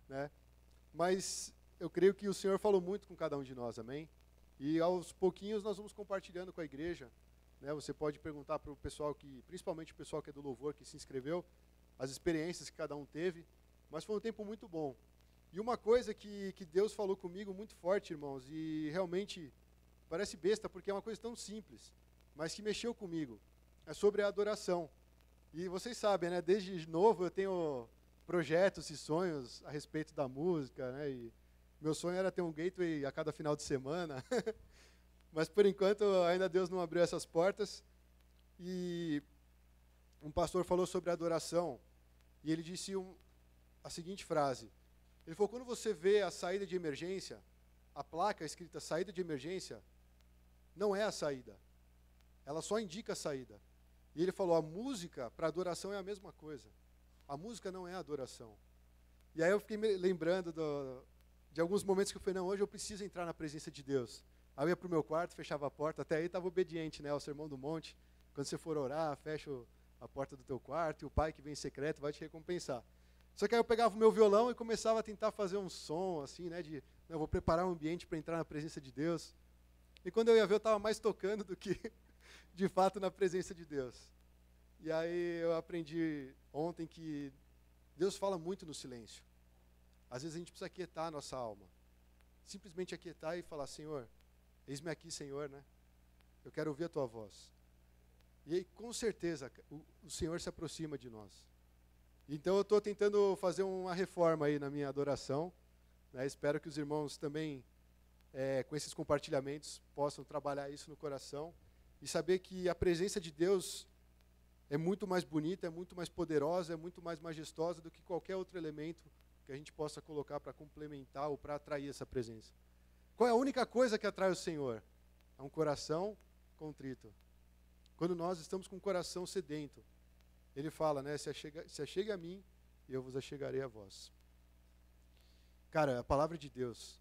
né? Mas eu creio que o Senhor falou muito com cada um de nós, amém? E aos pouquinhos nós vamos compartilhando com a igreja, né? Você pode perguntar para o pessoal principalmente o pessoal que é do louvor, que se inscreveu, as experiências que cada um teve, mas foi um tempo muito bom. E uma coisa que Deus falou comigo muito forte, irmãos, e realmente parece besta, porque é uma coisa tão simples, mas que mexeu comigo, é sobre a adoração. E vocês sabem, né, desde novo eu tenho projetos e sonhos a respeito da música, né, e meu sonho era ter um gateway a cada final de semana, mas por enquanto ainda Deus não abriu essas portas. E um pastor falou sobre adoração, e ele disse a seguinte frase, ele falou, quando você vê a saída de emergência, a placa escrita saída de emergência, não é a saída, ela só indica a saída. E ele falou, a música para adoração é a mesma coisa, a música não é adoração. E aí eu fiquei me lembrando de alguns momentos que eu falei, não, hoje eu preciso entrar na presença de Deus. Aí eu ia para o meu quarto, fechava a porta, até aí estava obediente, né, ao Sermão do Monte, quando você for orar, fecha a porta do teu quarto, e o Pai que vem em secreto vai te recompensar. Só que aí eu pegava o meu violão e começava a tentar fazer um som, assim, né, eu vou preparar um ambiente para entrar na presença de Deus. E quando eu ia ver, eu estava mais tocando do que, de fato, na presença de Deus. E aí eu aprendi ontem que Deus fala muito no silêncio. Às vezes a gente precisa aquietar a nossa alma. Simplesmente aquietar e falar, Senhor, eis-me aqui, Senhor, né? Eu quero ouvir a Tua voz. E aí, com certeza, o Senhor se aproxima de nós. Então eu estou tentando fazer uma reforma aí na minha adoração, né? Espero que os irmãos também, com esses compartilhamentos, possam trabalhar isso no coração e saber que a presença de Deus é muito mais bonita, é muito mais poderosa, é muito mais majestosa do que qualquer outro elemento que a gente possa colocar para complementar ou para atrair essa presença. Qual é a única coisa que atrai o Senhor? É um coração contrito. Quando nós estamos com o coração sedento, Ele fala, né, se achegue a mim e eu vos achegarei a vós. Cara, a palavra de Deus.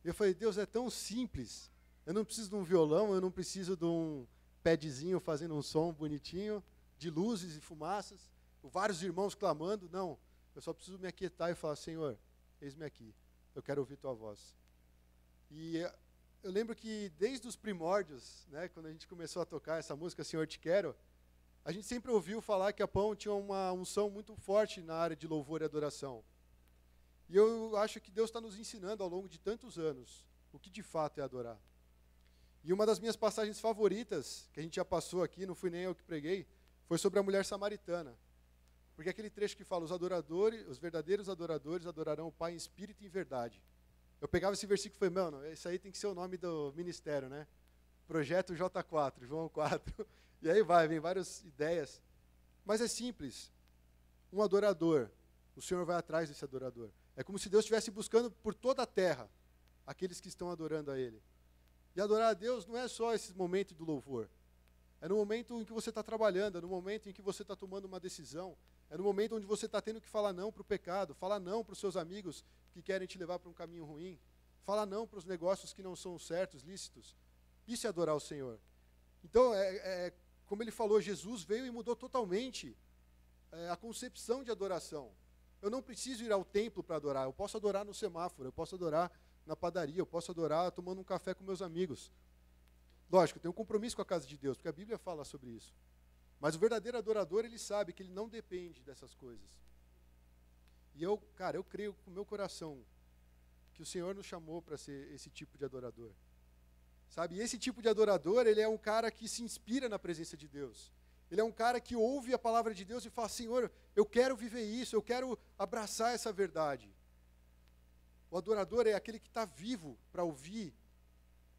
Eu falei, Deus é tão simples, eu não preciso de um violão, eu não preciso de um padzinho fazendo um som bonitinho, de luzes e fumaças, vários irmãos clamando, não, eu só preciso me aquietar e falar, Senhor, eis-me aqui, eu quero ouvir Tua voz. E eu lembro que desde os primórdios, né, quando a gente começou a tocar essa música, Senhor, te quero, a gente sempre ouviu falar que a Pão tinha uma unção muito forte na área de louvor e adoração. E eu acho que Deus está nos ensinando ao longo de tantos anos o que de fato é adorar. E uma das minhas passagens favoritas, que a gente já passou aqui, não fui nem eu que preguei, foi sobre a mulher samaritana. Porque aquele trecho que fala, os verdadeiros adoradores adorarão o Pai em espírito e em verdade. Eu pegava esse versículo e falei, mano, isso aí tem que ser o nome do ministério, né? Projeto J4, João 4. E aí vem várias ideias. Mas é simples. Um adorador, o Senhor vai atrás desse adorador. É como se Deus estivesse buscando por toda a terra aqueles que estão adorando a Ele. E adorar a Deus não é só esse momento do louvor. É no momento em que você está trabalhando, é no momento em que você está tomando uma decisão, é no momento onde você está tendo que falar não para o pecado, falar não para os seus amigos que querem te levar para um caminho ruim, falar não para os negócios que não são certos, lícitos. Isso é adorar o Senhor. Então, como ele falou, Jesus veio e mudou totalmente a concepção de adoração. Eu não preciso ir ao templo para adorar, eu posso adorar no semáforo, eu posso adorar na padaria, eu posso adorar tomando um café com meus amigos. Lógico, eu tenho um compromisso com a casa de Deus, porque a Bíblia fala sobre isso. Mas o verdadeiro adorador, ele sabe que ele não depende dessas coisas. E eu creio com o meu coração que o Senhor nos chamou para ser esse tipo de adorador. Sabe, e esse tipo de adorador, ele é um cara que se inspira na presença de Deus. Ele é um cara que ouve a palavra de Deus e fala, Senhor, eu quero viver isso, eu quero abraçar essa verdade. O adorador é aquele que está vivo para ouvir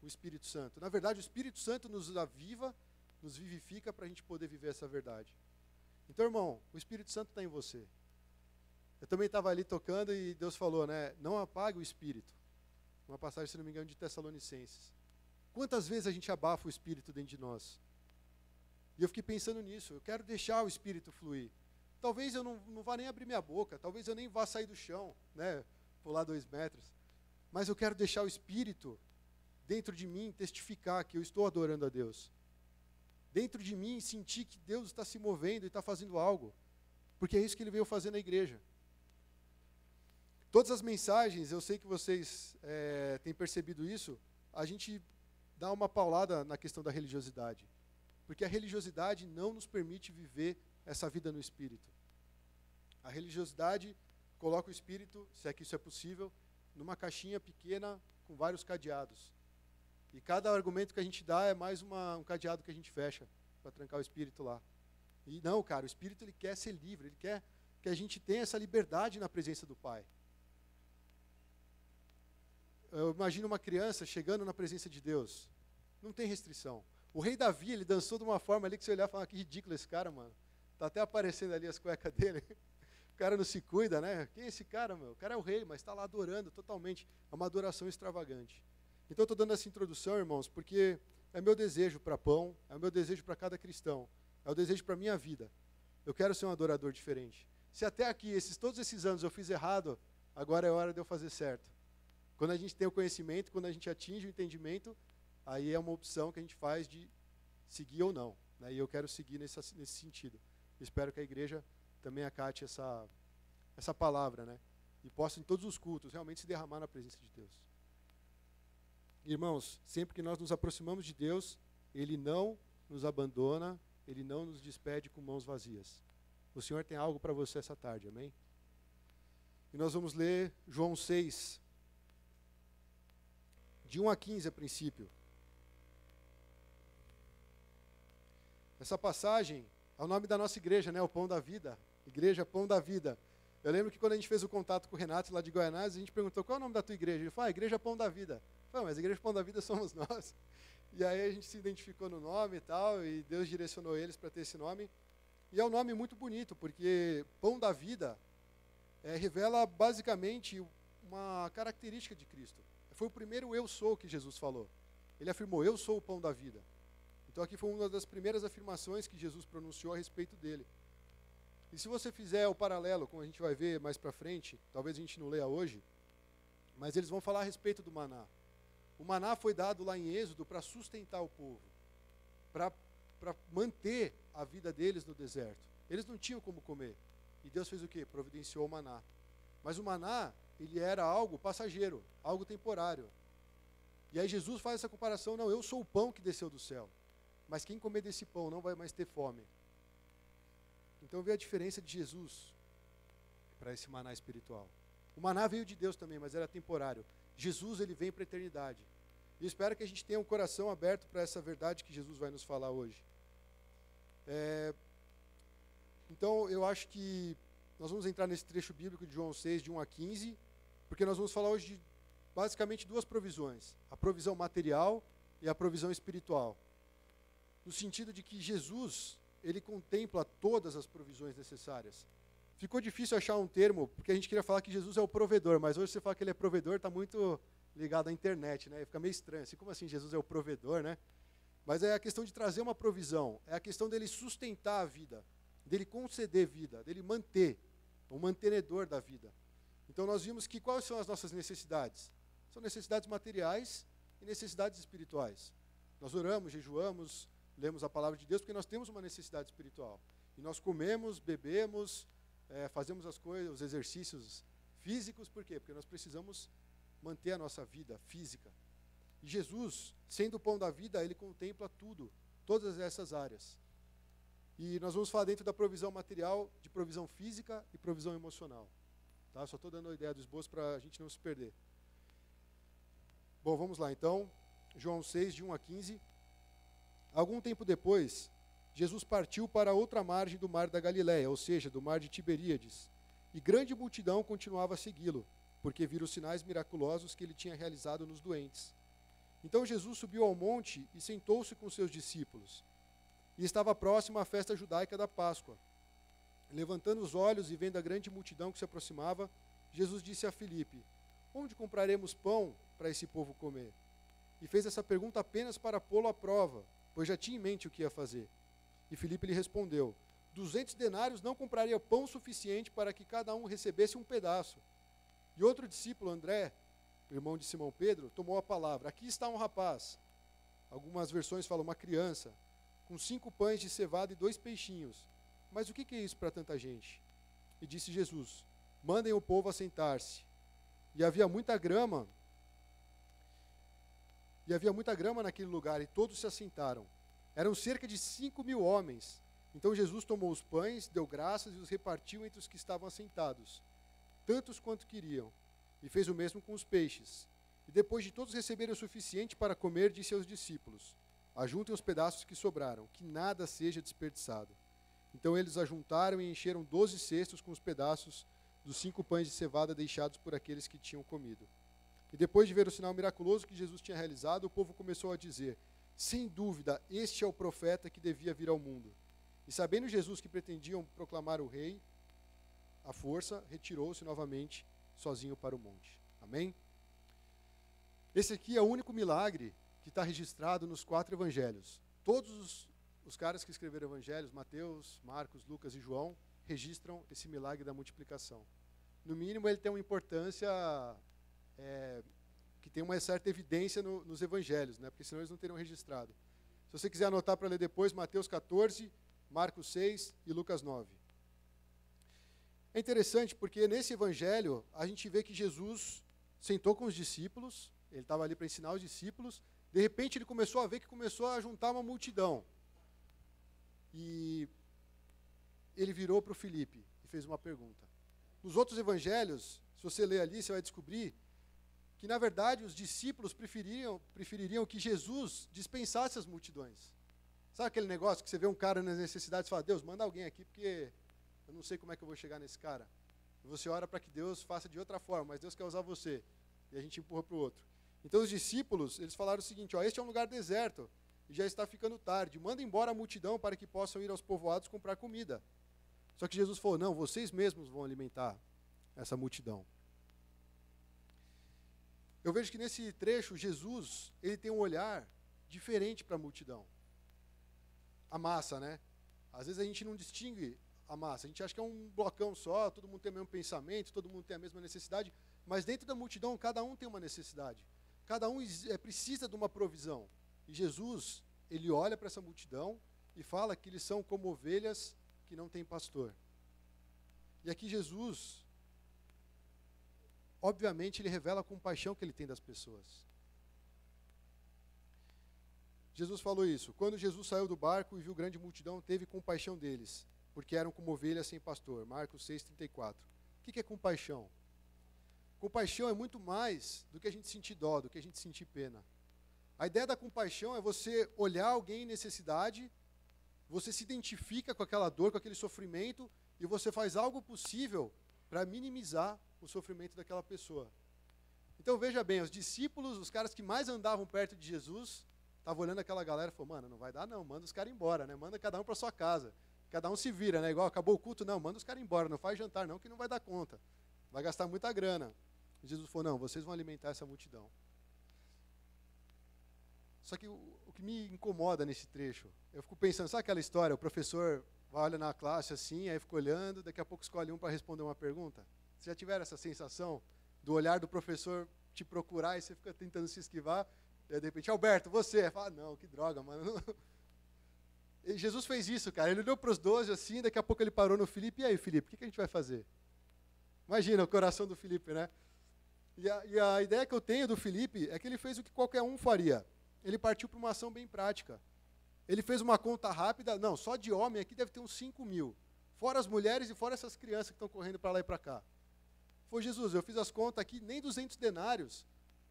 o Espírito Santo. Na verdade, o Espírito Santo nos aviva, nos vivifica para a gente poder viver essa verdade. Então, irmão, o Espírito Santo está em você. Eu também estava ali tocando e Deus falou, né, não apague o Espírito. Uma passagem, se não me engano, de Tessalonicenses. Quantas vezes a gente abafa o Espírito dentro de nós? E eu fiquei pensando nisso, eu quero deixar o Espírito fluir. Talvez eu não vá nem abrir minha boca, talvez eu nem vá sair do chão, né, pular 2 metros. Mas eu quero deixar o Espírito dentro de mim testificar que eu estou adorando a Deus. Dentro de mim sentir que Deus está se movendo e está fazendo algo. Porque é isso que Ele veio fazer na igreja. Todas as mensagens, eu sei que vocês têm percebido isso, a gente dá uma paulada na questão da religiosidade. Porque a religiosidade não nos permite viver essa vida no Espírito. A religiosidade coloca o Espírito, se é que isso é possível, numa caixinha pequena com vários cadeados. E cada argumento que a gente dá é mais um cadeado que a gente fecha para trancar o Espírito lá. E não, cara, o Espírito ele quer ser livre, ele quer que a gente tenha essa liberdade na presença do Pai. Eu imagino uma criança chegando na presença de Deus. Não tem restrição. O rei Davi, ele dançou de uma forma ali que você olhar e falar, que ridículo esse cara, mano. Tá até aparecendo ali as cuecas dele. O cara não se cuida, né? Quem é esse cara, meu? O cara é o rei, mas está lá adorando totalmente. É uma adoração extravagante. Então eu estou dando essa introdução, irmãos, porque é meu desejo para pão, é o meu desejo para cada cristão, é o desejo para a minha vida. Eu quero ser um adorador diferente. Se até aqui, todos esses anos eu fiz errado, agora é hora de eu fazer certo. Quando a gente tem o conhecimento, quando a gente atinge o entendimento, aí é uma opção que a gente faz de seguir ou não. Né? E eu quero seguir nesse sentido. Espero que a igreja também acate essa palavra, né? E possa em todos os cultos realmente se derramar na presença de Deus. Irmãos, sempre que nós nos aproximamos de Deus, Ele não nos abandona, Ele não nos despede com mãos vazias. O Senhor tem algo para você essa tarde, amém? E nós vamos ler João 6, de 1 a 15 a princípio. Essa passagem é o nome da nossa igreja, né? O Pão da Vida. Igreja Pão da Vida. Eu lembro que quando a gente fez o contato com o Renato lá de Goianás, a gente perguntou qual é o nome da tua igreja. Ele falou, Igreja Pão da Vida. Eu falei, mas a Igreja Pão da Vida somos nós. E aí a gente se identificou no nome e tal, e Deus direcionou eles para ter esse nome. E é um nome muito bonito, porque Pão da Vida revela basicamente uma característica de Cristo. Foi o primeiro eu sou que Jesus falou. Ele afirmou, eu sou o pão da vida. Então aqui foi uma das primeiras afirmações que Jesus pronunciou a respeito dele. E se você fizer o paralelo, como a gente vai ver mais para frente, talvez a gente não leia hoje, mas eles vão falar a respeito do maná. O maná foi dado lá em Êxodo para sustentar o povo, para manter a vida deles no deserto. Eles não tinham como comer. E Deus fez o quê? Providenciou o maná. Mas o maná, ele era algo passageiro, algo temporário. E aí Jesus faz essa comparação, não, eu sou o pão que desceu do céu. Mas quem comer desse pão não vai mais ter fome. Então vê a diferença de Jesus para esse maná espiritual. O maná veio de Deus também, mas era temporário. Jesus, ele vem para a eternidade. E eu espero que a gente tenha um coração aberto para essa verdade que Jesus vai nos falar hoje. Então, eu acho que nós vamos entrar nesse trecho bíblico de João 6, de 1 a 15, porque nós vamos falar hoje de basicamente duas provisões. A provisão material e a provisão espiritual. No sentido de que Jesus, ele contempla todas as provisões necessárias. Ficou difícil achar um termo, porque a gente queria falar que Jesus é o provedor, mas hoje você fala que ele é provedor, está muito ligado à internet, né? Fica meio estranho, assim, como assim Jesus é o provedor, né? Mas é a questão de trazer uma provisão, é a questão dele sustentar a vida, dele conceder vida, dele manter, o mantenedor da vida. Então nós vimos que quais são as nossas necessidades? São necessidades materiais e necessidades espirituais. Nós oramos, jejuamos, lemos a palavra de Deus, porque nós temos uma necessidade espiritual. E nós comemos, bebemos, fazemos as coisas, os exercícios físicos, por quê? Porque nós precisamos manter a nossa vida física. E Jesus, sendo o pão da vida, ele contempla tudo, todas essas áreas. E nós vamos falar dentro da provisão material, de provisão física e provisão emocional. Tá? Só estou dando a ideia do esboço para a gente não se perder. Bom, vamos lá então. João 6, de 1 a 15. Algum tempo depois, Jesus partiu para outra margem do mar da Galileia, ou seja, do mar de Tiberíades. E grande multidão continuava a segui-lo, porque viram os sinais miraculosos que ele tinha realizado nos doentes. Então Jesus subiu ao monte e sentou-se com seus discípulos. E estava próximo à festa judaica da Páscoa. Levantando os olhos e vendo a grande multidão que se aproximava, Jesus disse a Filipe, onde compraremos pão para esse povo comer? E fez essa pergunta apenas para pô-lo à prova, pois já tinha em mente o que ia fazer. E Filipe lhe respondeu, 200 denários não compraria pão suficiente para que cada um recebesse um pedaço. E outro discípulo, André, irmão de Simão Pedro, tomou a palavra. Aqui está um rapaz, algumas versões falam uma criança, com 5 pães de cevada e 2 peixinhos. Mas o que é isso para tanta gente? E disse Jesus, mandem o povo assentar-se. E havia muita grama, naquele lugar, e todos se assentaram. Eram cerca de 5.000 homens. Então Jesus tomou os pães, deu graças e os repartiu entre os que estavam assentados, tantos quanto queriam, e fez o mesmo com os peixes. E depois de todos receberem o suficiente para comer, disse aos discípulos: ajuntem os pedaços que sobraram, que nada seja desperdiçado. Então eles ajuntaram e encheram 12 cestos com os pedaços dos 5 pães de cevada deixados por aqueles que tinham comido. E depois de ver o sinal miraculoso que Jesus tinha realizado, o povo começou a dizer: sem dúvida, este é o profeta que devia vir ao mundo. E sabendo Jesus que pretendiam proclamar o rei, à força, retirou-se novamente, sozinho para o monte. Amém? Esse aqui é o único milagre que está registrado nos 4 evangelhos. Todos os caras que escreveram evangelhos, Mateus, Marcos, Lucas e João, registram esse milagre da multiplicação. No mínimo, ele tem uma importância que tem uma certa evidência nos evangelhos, né? Porque senão eles não teriam registrado. Se você quiser anotar para ler depois, Mateus 14, Marcos 6 e Lucas 9. É interessante porque nesse evangelho a gente vê que Jesus sentou com os discípulos, ele estava ali para ensinar os discípulos, de repente ele começou a ver que começou a juntar uma multidão. E ele virou para o Filipe e fez uma pergunta. Nos outros evangelhos, se você ler ali, você vai descobrir que, na verdade, os discípulos prefeririam que Jesus dispensasse as multidões. Sabe aquele negócio que você vê um cara nas necessidades e fala: Deus, manda alguém aqui, porque eu não sei como é que eu vou chegar nesse cara. E você ora para que Deus faça de outra forma, mas Deus quer usar você. E a gente empurra para o outro. Então os discípulos, eles falaram o seguinte: este é um lugar deserto, e já está ficando tarde. Manda embora a multidão para que possam ir aos povoados comprar comida. Só que Jesus falou: não, vocês mesmos vão alimentar essa multidão. Eu vejo que nesse trecho, Jesus, ele tem um olhar diferente para a multidão. A massa, né? Às vezes a gente não distingue a massa, a gente acha que é um blocão só, todo mundo tem o mesmo pensamento, todo mundo tem a mesma necessidade, mas dentro da multidão, cada um tem uma necessidade. Cada um precisa de uma provisão. E Jesus, ele olha para essa multidão e fala que eles são como ovelhas que não têm pastor. E aqui Jesus, obviamente, ele revela a compaixão que ele tem das pessoas. Jesus falou isso: quando Jesus saiu do barco e viu grande multidão, teve compaixão deles, porque eram como ovelhas sem pastor. Marcos 6,34. O que é compaixão? Compaixão é muito mais do que a gente sentir dó, do que a gente sentir pena. A ideia da compaixão é você olhar alguém em necessidade, você se identifica com aquela dor, com aquele sofrimento, e você faz algo possível para minimizar o sofrimento daquela pessoa. Então veja bem, os discípulos, os caras que mais andavam perto de Jesus, estavam olhando aquela galera e falaram: mano, não vai dar não, manda os caras embora, né? Manda cada um para sua casa. Cada um se vira, né? Igual, acabou o culto, não, manda os caras embora, não faz jantar não, que não vai dar conta. Vai gastar muita grana. E Jesus falou: não, vocês vão alimentar essa multidão. Só que o que me incomoda nesse trecho, eu fico pensando, sabe aquela história, o professor vai olhar na classe assim, aí fica olhando, daqui a pouco escolhe um para responder uma pergunta? Vocês já tiveram essa sensação do olhar do professor te procurar e você fica tentando se esquivar, e aí de repente: Alberto, você? Fala: não, que droga, mano. E Jesus fez isso, cara, ele olhou para os 12 assim, daqui a pouco ele parou no Filipe: e aí, Filipe, o que a gente vai fazer? Imagina o coração do Filipe, né? E a ideia que eu tenho do Filipe é que ele fez o que qualquer um faria. Ele partiu para uma ação bem prática. Ele fez uma conta rápida, não, só de homem aqui deve ter uns 5.000. Fora as mulheres e fora essas crianças que estão correndo para lá e para cá. Foi: Jesus, eu fiz as contas aqui, nem 200 denários.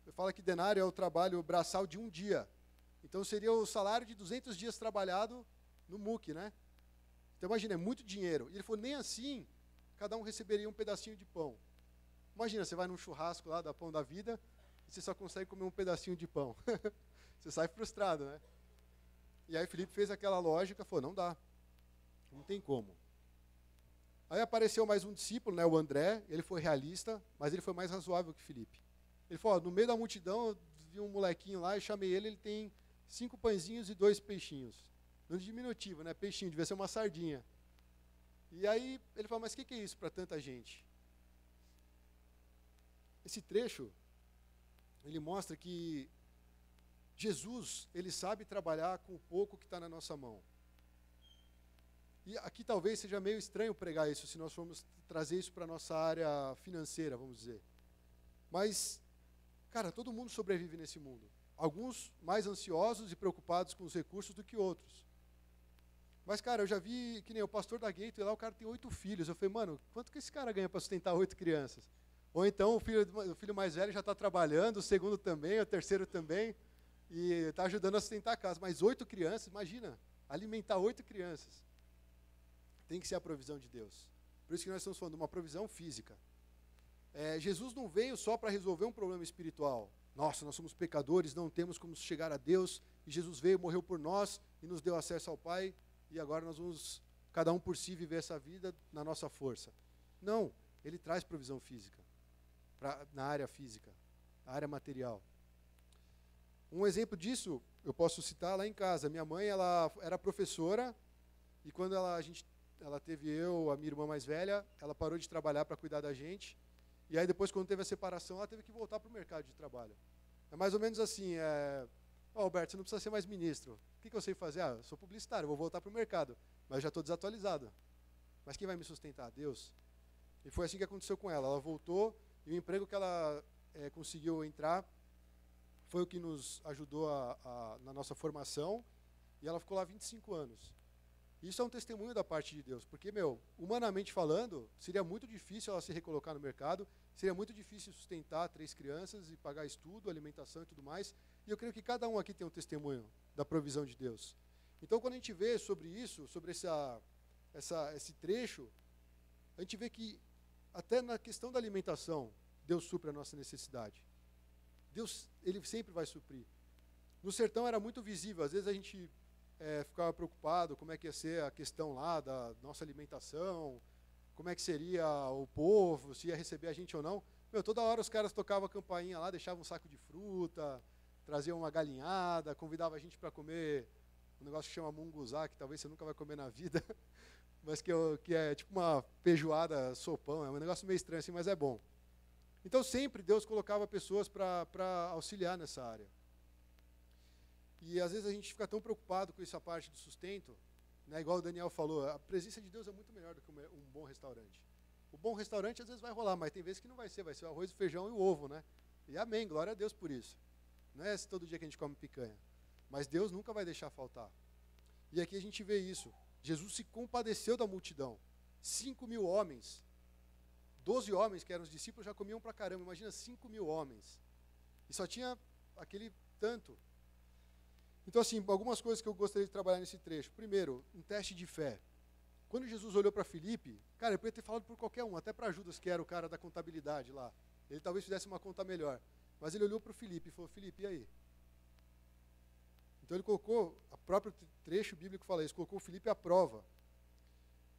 Eu falo que denário é o trabalho braçal de um dia. Então seria o salário de 200 dias trabalhado no MUC, né? Então imagina, é muito dinheiro. E ele falou: nem assim, cada um receberia um pedacinho de pão. Imagina, você vai num churrasco lá da Pão da Vida e você só consegue comer um pedacinho de pão. Você sai frustrado, né? E aí Filipe fez aquela lógica, falou: não dá, não tem como. Aí apareceu mais um discípulo, né, o André, ele foi realista, mas ele foi mais razoável que Filipe. Ele falou: no meio da multidão, eu vi um molequinho lá, e chamei ele, ele tem 5 pãezinhos e 2 peixinhos. No diminutivo, né, peixinho, devia ser uma sardinha. E aí ele falou: mas o que é isso para tanta gente? Esse trecho, ele mostra que Jesus, ele sabe trabalhar com o pouco que está na nossa mão. E aqui talvez seja meio estranho pregar isso, se nós formos trazer isso para a nossa área financeira, vamos dizer. Mas, cara, todo mundo sobrevive nesse mundo. Alguns mais ansiosos e preocupados com os recursos do que outros. Mas, cara, eu já vi, que nem o pastor da Gateway lá, o cara tem 8 filhos. Eu falei, mano, quanto que esse cara ganha para sustentar 8 crianças? Ou então o filho mais velho já está trabalhando, o segundo também, o terceiro também, e está ajudando a sustentar a casa. Mas 8 crianças, imagina, alimentar 8 crianças. Tem que ser a provisão de Deus. Por isso que nós estamos falando de uma provisão física. Jesus não veio só para resolver um problema espiritual. Nossa, nós somos pecadores, não temos como chegar a Deus, e Jesus veio, morreu por nós, e nos deu acesso ao Pai, e agora nós vamos, cada um por si, viver essa vida na nossa força. Não, ele traz provisão física, na área física, na área material. Um exemplo disso, eu posso citar lá em casa. Minha mãe, ela era professora, e quando ela teve eu, a minha irmã mais velha, ela parou de trabalhar para cuidar da gente, e aí depois, quando teve a separação, ela teve que voltar para o mercado de trabalho. É mais ou menos assim, Alberto, você não precisa ser mais ministro. O que eu sei fazer? Eu sou publicitário, eu vou voltar para o mercado, mas eu já estou desatualizado. Mas quem vai me sustentar? Deus. E foi assim que aconteceu com ela. Ela voltou, e o emprego que ela conseguiu entrar foi o que nos ajudou na nossa formação, e ela ficou lá 25 anos. Isso é um testemunho da parte de Deus, porque, humanamente falando, seria muito difícil ela se recolocar no mercado, seria muito difícil sustentar 3 crianças e pagar estudo, alimentação e tudo mais, e eu creio que cada um aqui tem um testemunho da provisão de Deus. Então, quando a gente vê sobre isso, sobre esse trecho, a gente vê que, até na questão da alimentação, Deus supre a nossa necessidade. Deus, Ele sempre vai suprir. No sertão era muito visível, às vezes a gente ficava preocupado como é que ia ser a questão lá da nossa alimentação, como é que seria o povo, se ia receber a gente ou não. Toda hora os caras tocavam a campainha lá, deixavam um saco de fruta, traziam uma galinhada, convidavam a gente para comer um negócio que chama munguzá, que talvez você nunca vai comer na vida, mas que é tipo uma feijoada, sopão, é um negócio meio estranho assim, mas é bom. Então sempre Deus colocava pessoas para auxiliar nessa área. E às vezes a gente fica tão preocupado com essa parte do sustento, né, igual o Daniel falou, a presença de Deus é muito melhor do que um bom restaurante. O bom restaurante às vezes vai rolar, mas tem vezes que não vai ser o arroz, o feijão e o ovo, né? E amém, glória a Deus por isso. Não é todo dia que a gente come picanha, mas Deus nunca vai deixar faltar. E aqui a gente vê isso. Jesus se compadeceu da multidão. 5.000 homens, 12 homens que eram os discípulos já comiam pra caramba, imagina 5.000 homens. E só tinha aquele tanto. Então, assim, algumas coisas que eu gostaria de trabalhar nesse trecho. Primeiro, um teste de fé. Quando Jesus olhou para Filipe, cara, ele podia ter falado por qualquer um, até para Judas, que era o cara da contabilidade lá. Ele talvez fizesse uma conta melhor. Mas ele olhou para o Filipe e falou, Filipe, e aí? Então ele colocou, o próprio trecho bíblico fala isso, colocou o Filipe à prova.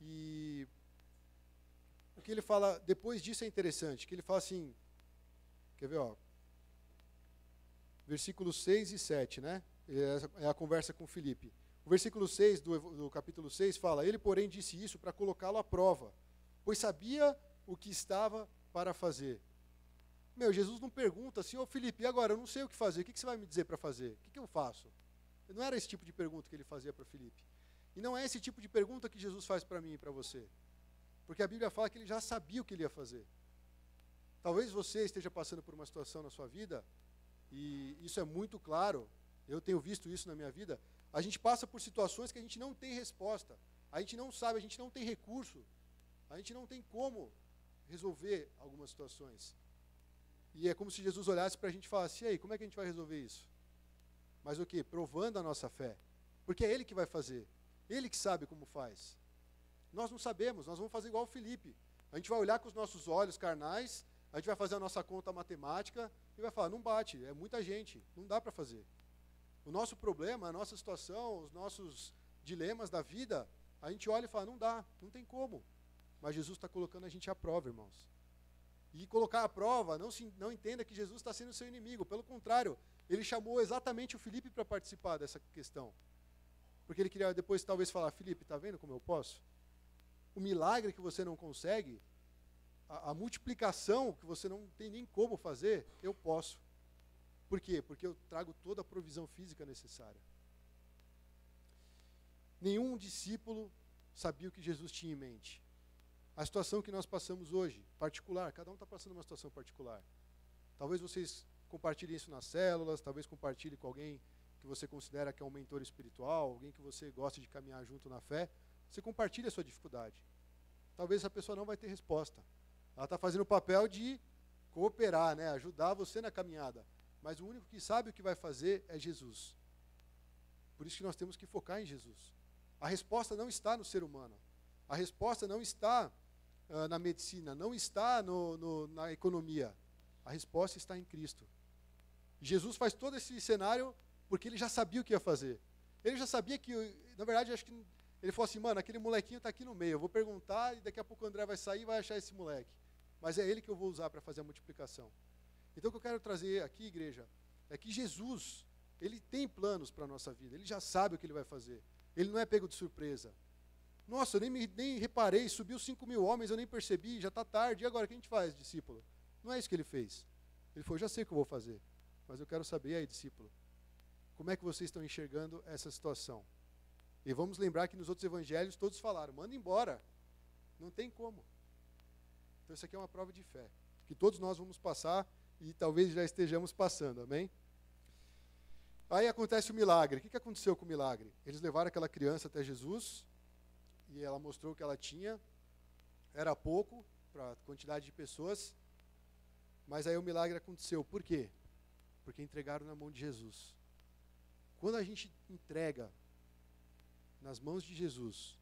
E o que ele fala depois disso é interessante, que ele fala assim, quer ver, versículos 6 e 7, né? É a conversa com Filipe. O versículo 6 do capítulo 6 fala, ele, porém, disse isso para colocá-lo à prova, pois sabia o que estava para fazer. Jesus não pergunta assim, Filipe, e agora? Eu não sei o que fazer, o que você vai me dizer para fazer? O que eu faço? Não era esse tipo de pergunta que ele fazia para Filipe. E não é esse tipo de pergunta que Jesus faz para mim e para você. Porque a Bíblia fala que ele já sabia o que ele ia fazer. Talvez você esteja passando por uma situação na sua vida, e isso é muito claro, eu tenho visto isso na minha vida, a gente passa por situações que a gente não tem resposta, a gente não sabe, a gente não tem recurso, a gente não tem como resolver algumas situações. E é como se Jesus olhasse para a gente e falasse, e aí, como é que a gente vai resolver isso? Mas o quê? Provando a nossa fé. Porque é Ele que vai fazer, Ele que sabe como faz. Nós não sabemos, nós vamos fazer igual o Filipe. A gente vai olhar com os nossos olhos carnais, a gente vai fazer a nossa conta matemática e vai falar, não bate, é muita gente, não dá para fazer. O nosso problema, a nossa situação, os nossos dilemas da vida, a gente olha e fala, não dá, não tem como. Mas Jesus está colocando a gente à prova, irmãos. E colocar à prova, não entenda que Jesus está sendo seu inimigo. Pelo contrário, ele chamou exatamente o Filipe para participar dessa questão. Porque ele queria depois talvez falar, Filipe, está vendo como eu posso? O milagre que você não consegue, a multiplicação que você não tem nem como fazer, eu posso. Por quê? Porque eu trago toda a provisão física necessária. Nenhum discípulo sabia o que Jesus tinha em mente. A situação que nós passamos hoje, particular, cada um está passando uma situação particular. Talvez vocês compartilhem isso nas células, talvez compartilhem com alguém que você considera que é um mentor espiritual, alguém que você gosta de caminhar junto na fé. Você compartilha a sua dificuldade. Talvez essa pessoa não vai ter resposta. Ela está fazendo o papel de cooperar, né? Ajudar você na caminhada. Mas o único que sabe o que vai fazer é Jesus. Por isso que nós temos que focar em Jesus. A resposta não está no ser humano. A resposta não está na medicina, não está na economia. A resposta está em Cristo. E Jesus faz todo esse cenário porque ele já sabia o que ia fazer. Ele já sabia que, na verdade, acho que ele falou assim, mano, aquele molequinho está aqui no meio, eu vou perguntar e daqui a pouco o André vai sair e vai achar esse moleque. Mas é ele que eu vou usar para fazer a multiplicação. Então o que eu quero trazer aqui, igreja, é que Jesus, ele tem planos para a nossa vida, ele já sabe o que ele vai fazer. Ele não é pego de surpresa. Nossa, eu nem reparei, subiu 5.000 homens, eu nem percebi, já está tarde, e agora o que a gente faz, discípulo? Não é isso que ele fez. Ele falou, já sei o que eu vou fazer, mas eu quero saber, e aí, discípulo, como é que vocês estão enxergando essa situação? E vamos lembrar que nos outros evangelhos todos falaram, manda embora, não tem como. Então isso aqui é uma prova de fé, que todos nós vamos passar e talvez já estejamos passando, amém? Aí acontece o milagre. O que aconteceu com o milagre? Eles levaram aquela criança até Jesus e ela mostrou o que ela tinha. Era pouco para a quantidade de pessoas, mas aí o milagre aconteceu. Por quê? Porque entregaram na mão de Jesus. Quando a gente entrega nas mãos de Jesus,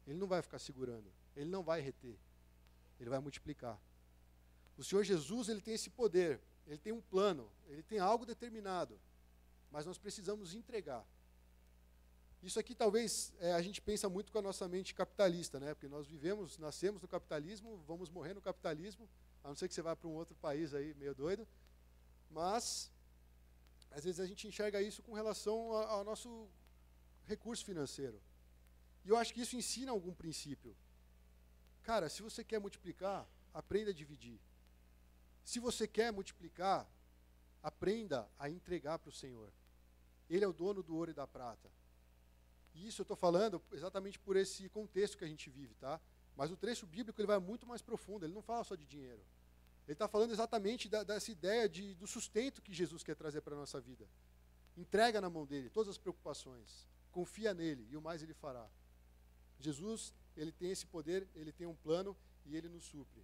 ele não vai ficar segurando, ele não vai reter, ele vai multiplicar. O Senhor Jesus, ele tem esse poder, ele tem um plano, ele tem algo determinado, mas nós precisamos entregar. Isso aqui talvez a gente pensa muito com a nossa mente capitalista, né? Porque nós nascemos no capitalismo, vamos morrer no capitalismo, a não ser que você vá para um outro país aí meio doido, mas às vezes a gente enxerga isso com relação ao nosso recurso financeiro. E eu acho que isso ensina algum princípio. Cara, se você quer multiplicar, aprenda a dividir. Se você quer multiplicar, aprenda a entregar para o Senhor. Ele é o dono do ouro e da prata. E isso eu estou falando exatamente por esse contexto que a gente vive, tá? Mas o trecho bíblico ele vai muito mais profundo, ele não fala só de dinheiro. Ele está falando exatamente dessa ideia do sustento que Jesus quer trazer para a nossa vida. Entrega na mão dele todas as preocupações. Confia nele e o mais ele fará. Jesus, ele tem esse poder, ele tem um plano e ele nos supre.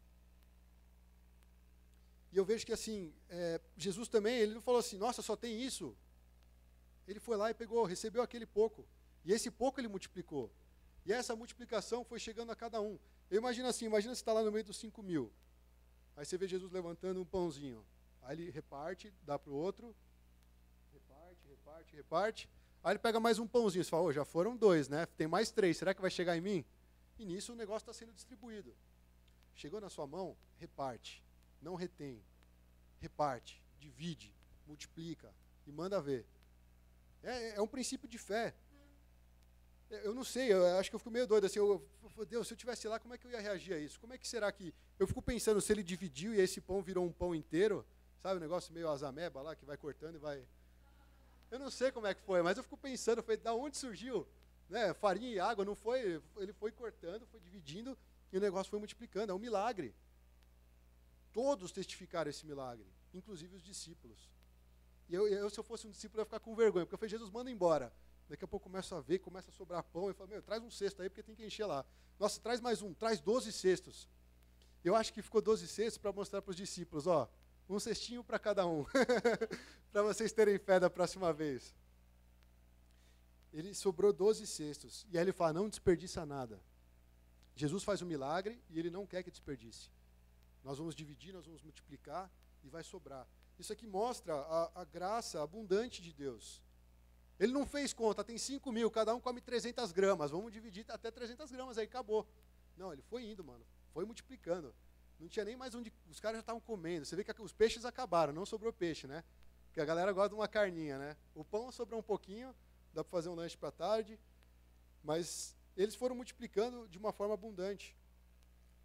E eu vejo que assim, Jesus também, ele não falou assim, nossa, só tem isso. Ele foi lá e pegou, recebeu aquele pouco. E esse pouco ele multiplicou. E essa multiplicação foi chegando a cada um. Eu imagino assim, imagina você está lá no meio dos 5.000. Aí você vê Jesus levantando um pãozinho. Aí ele reparte, dá para o outro. Reparte. Aí ele pega mais um pãozinho. Você fala, já foram 2, né? Tem mais 3. Será que vai chegar em mim? E nisso o negócio está sendo distribuído. Chegou na sua mão, reparte. Não retém. Reparte, divide, multiplica e manda ver. É um princípio de fé. Eu não sei, eu acho que eu fico meio doido assim. Deus, se eu estivesse lá, como é que eu ia reagir a isso? Como é que será que... Eu fico pensando se ele dividiu e esse pão virou um pão inteiro. Sabe, o negócio meio azameba lá, que vai cortando e vai... Eu não sei como é que foi, mas eu fico pensando, da onde surgiu? Né? Farinha e água, não foi? Ele foi cortando, foi dividindo e o negócio foi multiplicando. É um milagre. Todos testificaram esse milagre, inclusive os discípulos. E eu, se eu fosse um discípulo, eu ia ficar com vergonha, porque eu falei, Jesus, manda embora. Daqui a pouco eu começo a ver, começa a sobrar pão. Eu falo, traz um cesto aí, porque tem que encher lá. Nossa, traz mais um, traz 12 cestos. Eu acho que ficou 12 cestos para mostrar para os discípulos, um cestinho para cada um, para vocês terem fé da próxima vez. Ele sobrou 12 cestos, e aí ele fala, não desperdiça nada. Jesus faz um milagre e ele não quer que desperdice. Nós vamos dividir, nós vamos multiplicar e vai sobrar. Isso aqui mostra a graça abundante de Deus. Ele não fez conta, tem 5.000, cada um come 300 gramas, vamos dividir até 300 gramas, aí acabou. Não, ele foi indo, mano, foi multiplicando. Não tinha nem mais onde, os caras já estavam comendo. Você vê que os peixes acabaram, não sobrou peixe, né? Porque a galera gosta de uma carninha, né? O pão sobrou um pouquinho, dá para fazer um lanche para tarde, mas eles foram multiplicando de uma forma abundante.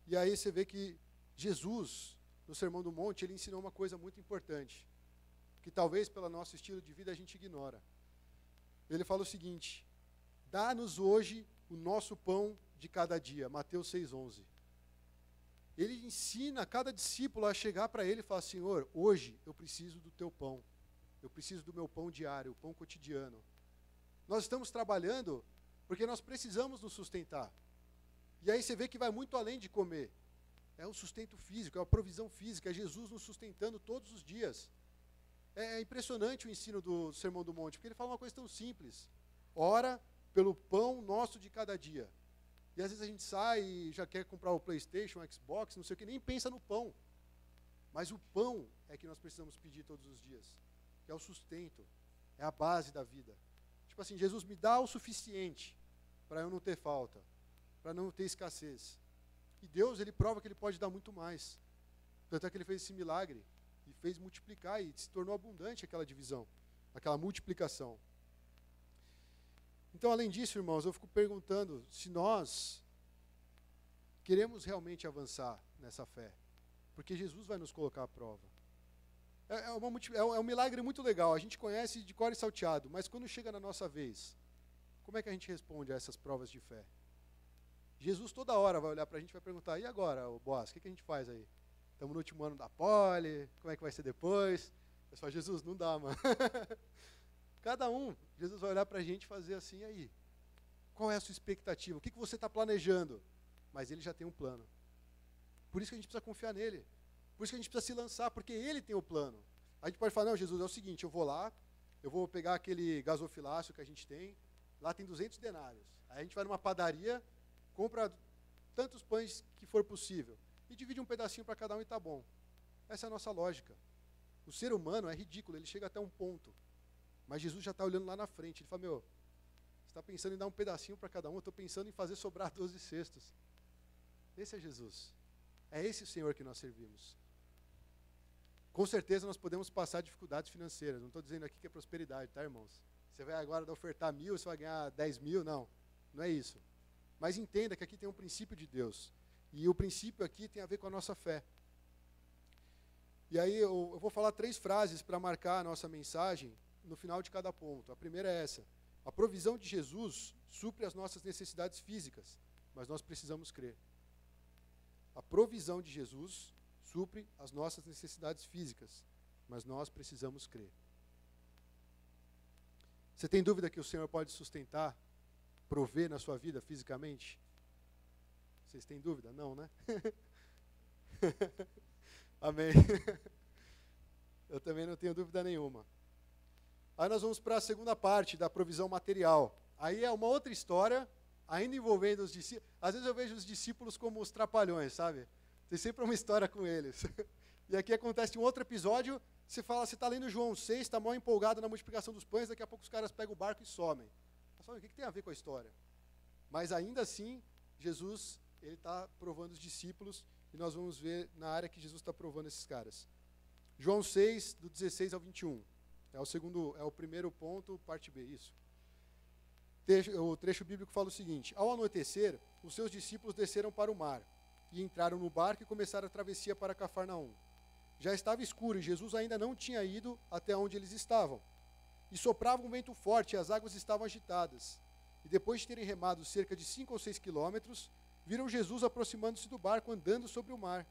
E aí você vê que Jesus, no Sermão do Monte, ele ensinou uma coisa muito importante, que talvez pelo nosso estilo de vida a gente ignora. Ele fala o seguinte, dá-nos hoje o nosso pão de cada dia, Mateus 6,11. ele ensina cada discípulo a chegar para ele e falar, Senhor, hoje eu preciso do teu pão. Eu preciso do meu pão diário, o pão cotidiano. Nós estamos trabalhando porque nós precisamos nos sustentar. E aí você vê que vai muito além de comer. É o sustento físico, é a provisão física, é Jesus nos sustentando todos os dias. É impressionante o ensino do Sermão do Monte, porque ele fala uma coisa tão simples. Ora pelo pão nosso de cada dia. E às vezes a gente sai e já quer comprar o PlayStation, o Xbox, não sei o que, nem pensa no pão. Mas o pão é que nós precisamos pedir todos os dias. Que é o sustento, é a base da vida. Tipo assim, Jesus, me dá o suficiente para eu não ter falta, para não ter escassez. E Deus, ele prova que ele pode dar muito mais. Tanto é que ele fez esse milagre e fez multiplicar e se tornou abundante aquela divisão, aquela multiplicação. Então, além disso, irmãos, eu fico perguntando se nós queremos realmente avançar nessa fé, porque Jesus vai nos colocar à prova. É um milagre muito legal, a gente conhece de cor e salteado, mas quando chega na nossa vez, como é que a gente responde a essas provas de fé? Jesus toda hora vai olhar para a gente e vai perguntar, e agora, Boaz, o que a gente faz aí? Estamos no último ano da poli, como é que vai ser depois? Eu falo, Jesus, não dá, mano. Cada um, Jesus vai olhar para a gente e fazer assim, aí, qual é a sua expectativa? O que você está planejando? Mas ele já tem um plano. Por isso que a gente precisa confiar nele. Por isso que a gente precisa se lançar, porque ele tem o plano. A gente pode falar, não, Jesus, é o seguinte, eu vou lá, eu vou pegar aquele gasofilácio que a gente tem, lá tem 200 denários. Aí a gente vai numa padaria, compra tantos pães que for possível, e divide um pedacinho para cada um e está bom. Essa é a nossa lógica. O ser humano é ridículo, ele chega até um ponto. Mas Jesus já está olhando lá na frente. Ele fala, você está pensando em dar um pedacinho para cada um, eu estou pensando em fazer sobrar 12 cestos. Esse é Jesus. É esse o Senhor que nós servimos. Com certeza nós podemos passar dificuldades financeiras. Não estou dizendo aqui que é prosperidade, tá, irmãos? Você vai agora ofertar 1.000, você vai ganhar 10.000, não. Não é isso. Mas entenda que aqui tem um princípio de Deus. E o princípio aqui tem a ver com a nossa fé. E aí eu vou falar 3 frases para marcar a nossa mensagem no final de cada ponto. A primeira é essa. A provisão de Jesus supre as nossas necessidades físicas, mas nós precisamos crer. A provisão de Jesus supre as nossas necessidades físicas, mas nós precisamos crer. Você tem dúvida que o Senhor pode sustentar, prover na sua vida fisicamente? Vocês têm dúvida? Não, né? Amém. Eu também não tenho dúvida nenhuma. Aí nós vamos para a segunda parte da provisão material. Aí é uma outra história, ainda envolvendo os discípulos. Às vezes eu vejo os discípulos como os trapalhões, sabe? Tem sempre uma história com eles. E aqui acontece um outro episódio, você fala, você está lendo João 6, está mal empolgado na multiplicação dos pães, daqui a pouco os caras pegam o barco e somem. Mas o que tem a ver com a história? Mas ainda assim, Jesus, ele está provando os discípulos, e nós vamos ver na área que Jesus está provando esses caras. João 6, do 16 ao 21. É o primeiro ponto, parte B, isso. O trecho bíblico fala o seguinte: ao anoitecer, os seus discípulos desceram para o mar, e entraram no barco e começaram a travessia para Cafarnaum. Já estava escuro e Jesus ainda não tinha ido até onde eles estavam. E soprava um vento forte e as águas estavam agitadas. E depois de terem remado cerca de 5 ou 6 quilômetros, viram Jesus aproximando-se do barco andando sobre o mar,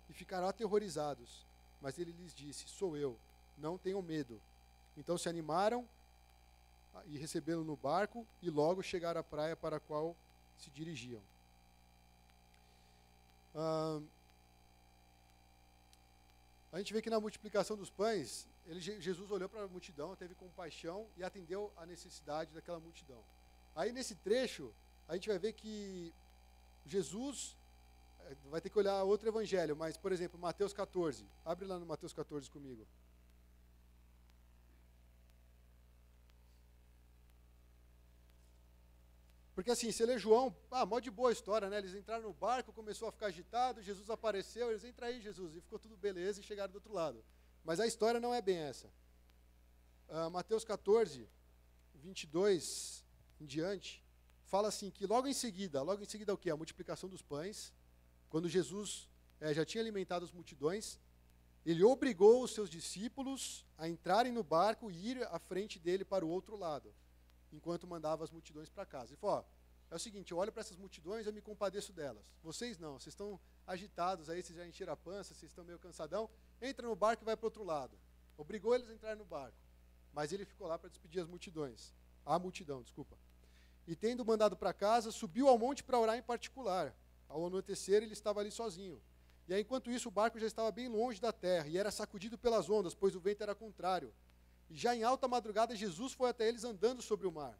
e ficaram aterrorizados. Mas ele lhes disse: sou eu, não tenham medo. Então se animaram e receberam no barco, e logo chegaram à praia para a qual se dirigiam. A gente vê que na multiplicação dos pães, Jesus olhou para a multidão, teve compaixão e atendeu a necessidade daquela multidão. Aí nesse trecho, a gente vai ver que Jesus, vai ter que olhar outro evangelho, mas, por exemplo, Mateus 14. Abre lá no Mateus 14 comigo. Porque assim, você lê João, mó de boa história, né? Eles entraram no barco, começou a ficar agitado, Jesus apareceu, eles entra aí, Jesus, e ficou tudo beleza e chegaram do outro lado. Mas a história não é bem essa. Mateus 14, 22 em diante, fala assim, que logo em seguida o quê? A multiplicação dos pães, quando Jesus já tinha alimentado as multidões, ele obrigou os seus discípulos a entrarem no barco e ir à frente dele para o outro lado, enquanto mandava as multidões para casa. Ele falou, é o seguinte, eu olho para essas multidões e eu me compadeço delas. Vocês não, vocês estão agitados aí, vocês já encheram a pança, vocês estão meio cansadão. Entra no barco e vai para o outro lado. Obrigou eles a entrarem no barco. Mas ele ficou lá para despedir as multidões. A multidão, desculpa. E tendo mandado para casa, subiu ao monte para orar em particular. Ao anoitecer, ele estava ali sozinho. E aí, enquanto isso, o barco já estava bem longe da terra e era sacudido pelas ondas, pois o vento era contrário. E já em alta madrugada, Jesus foi até eles andando sobre o mar.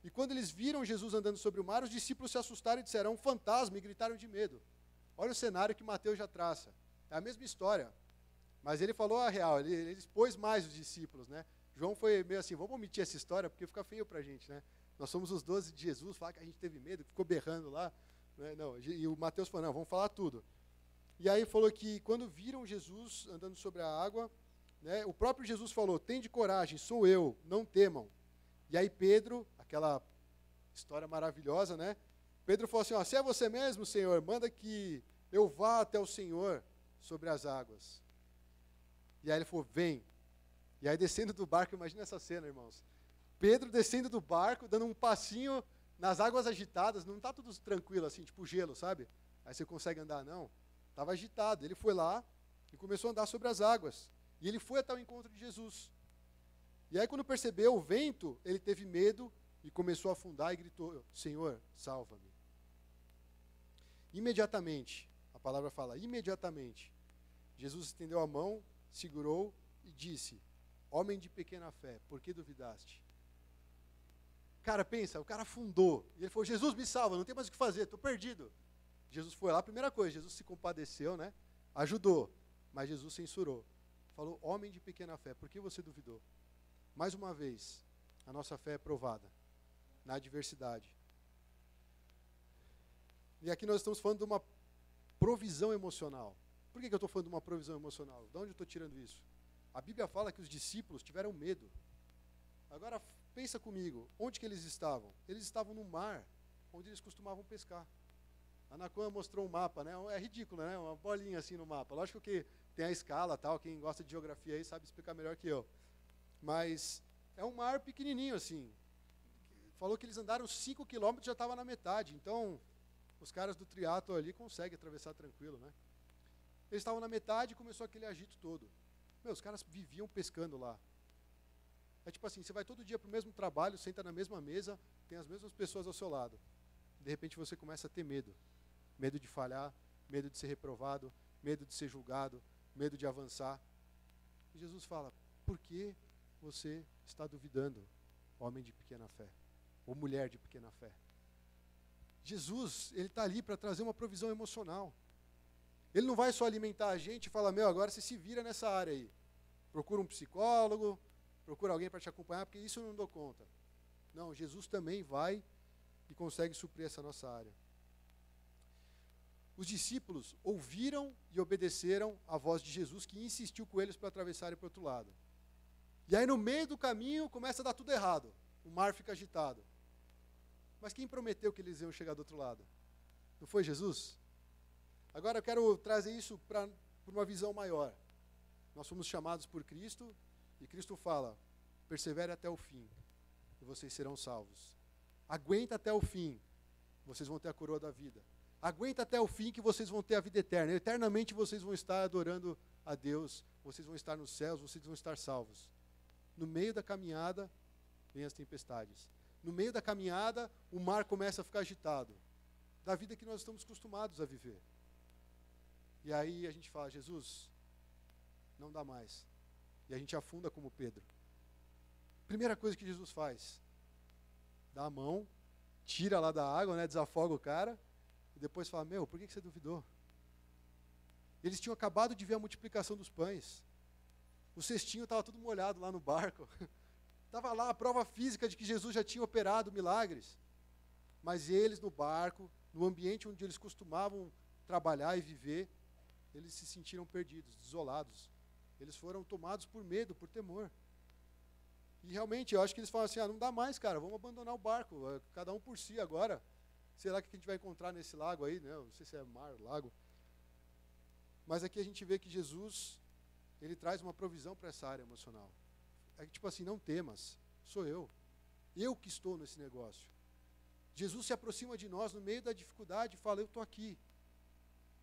E quando eles viram Jesus andando sobre o mar, os discípulos se assustaram e disseram, é um fantasma, e gritaram de medo. Olha o cenário que Mateus já traça. É a mesma história. Mas ele falou a real, ele expôs mais os discípulos, né? João foi meio assim, vamos omitir essa história, porque fica feio para a gente, né? Nós somos os 12 de Jesus, falar que a gente teve medo, ficou berrando lá. Né? Não, e o Mateus falou, não, vamos falar tudo. E aí falou que quando viram Jesus andando sobre a água, né, o próprio Jesus falou, tende coragem, sou eu, não temam. E aí Pedro, aquela história maravilhosa, né? Pedro falou assim, ó, se é você mesmo, Senhor, manda que eu vá até o Senhor sobre as águas. E aí ele falou, vem. E aí descendo do barco, imagina essa cena, irmãos. Pedro descendo do barco, dando um passinho nas águas agitadas, não está tudo tranquilo assim, tipo gelo, sabe? Aí você consegue andar, não. Estava agitado. Ele foi lá e começou a andar sobre as águas. E ele foi até o encontro de Jesus. E aí quando percebeu o vento, ele teve medo e começou a afundar e gritou, Senhor, salva-me. Imediatamente, a palavra fala, imediatamente, Jesus estendeu a mão, segurou e disse, homem de pequena fé, por que duvidaste? Cara, pensa, o cara afundou. E ele falou, Jesus me salva, não tem mais o que fazer, estou perdido. Jesus foi lá, primeira coisa, Jesus se compadeceu, né? Ajudou, mas Jesus censurou. Falou, homem de pequena fé, por que você duvidou? Mais uma vez, a nossa fé é provada na adversidade. E aqui nós estamos falando de uma provisão emocional. Por que eu estou falando de uma provisão emocional? De onde eu estou tirando isso? A Bíblia fala que os discípulos tiveram medo. Agora, pensa comigo, onde que eles estavam? Eles estavam no mar, onde eles costumavam pescar. A Anacan mostrou um mapa, né? É ridículo, né? Uma bolinha assim no mapa. Lógico que tem a escala, tal, quem gosta de geografia aí sabe explicar melhor que eu. Mas é um mar pequenininho assim. Falou que eles andaram 5 quilômetros e já estava na metade. Então, os caras do triatlo ali conseguem atravessar tranquilo, né? Eles estavam na metade e começou aquele agito todo. Meu, os caras viviam pescando lá. É tipo assim, você vai todo dia para o mesmo trabalho, senta na mesma mesa, tem as mesmas pessoas ao seu lado. De repente você começa a ter medo. Medo de falhar, medo de ser reprovado, medo de ser julgado, medo de avançar. E Jesus fala, por que você está duvidando, homem de pequena fé? Ou mulher de pequena fé? Jesus, ele está ali para trazer uma provisão emocional. Ele não vai só alimentar a gente e falar, meu, agora você se vira nessa área aí. Procura um psicólogo, procura alguém para te acompanhar, porque isso eu não dou conta. Não, Jesus também vai e consegue suprir essa nossa área. Os discípulos ouviram e obedeceram a voz de Jesus, que insistiu com eles para atravessarem para o outro lado. E aí no meio do caminho começa a dar tudo errado. O mar fica agitado. Mas quem prometeu que eles iam chegar do outro lado? Não foi Jesus? Agora eu quero trazer isso para uma visão maior. Nós fomos chamados por Cristo, e Cristo fala, persevere até o fim, e vocês serão salvos. Aguenta até o fim, vocês vão ter a coroa da vida. Aguenta até o fim que vocês vão ter a vida eterna. Eternamente vocês vão estar adorando a Deus, vocês vão estar nos céus, vocês vão estar salvos. No meio da caminhada, vem as tempestades. No meio da caminhada, o mar começa a ficar agitado. Da vida que nós estamos acostumados a viver. E aí a gente fala, Jesus, não dá mais. E a gente afunda como Pedro. Primeira coisa que Jesus faz, dá a mão, tira lá da água, né, desafoga o cara, e depois fala, meu, por que você duvidou? Eles tinham acabado de ver a multiplicação dos pães. O cestinho estava tudo molhado lá no barco. Estava lá a prova física de que Jesus já tinha operado milagres. Mas eles no barco, no ambiente onde eles costumavam trabalhar e viver, eles se sentiram perdidos, desolados. Eles foram tomados por medo, por temor. E realmente, eu acho que eles falam assim, não dá mais, cara, vamos abandonar o barco, cada um por si agora. Sei lá o que a gente vai encontrar nesse lago aí, né? Não sei se é mar, lago. Mas aqui a gente vê que Jesus, ele traz uma provisão para essa área emocional. É tipo assim, não temas, sou eu. Eu que estou nesse negócio. Jesus se aproxima de nós no meio da dificuldade e fala, eu estou aqui.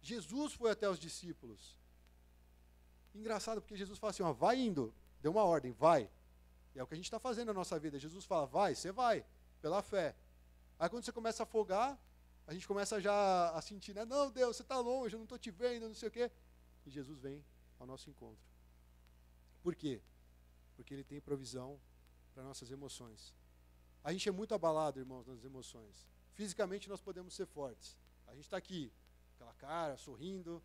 Jesus foi até os discípulos. Engraçado, porque Jesus fala assim, ó, vai indo, deu uma ordem, vai. E é o que a gente está fazendo na nossa vida. Jesus fala, vai, você vai, pela fé. Aí quando você começa a afogar, a gente começa já a sentir, né? Não, Deus, você está longe, eu não estou te vendo, não sei o quê. E Jesus vem ao nosso encontro. Por quê? Porque Ele tem provisão para nossas emoções. A gente é muito abalado, irmãos, nas emoções. Fisicamente nós podemos ser fortes. A gente está aqui, aquela cara, sorrindo,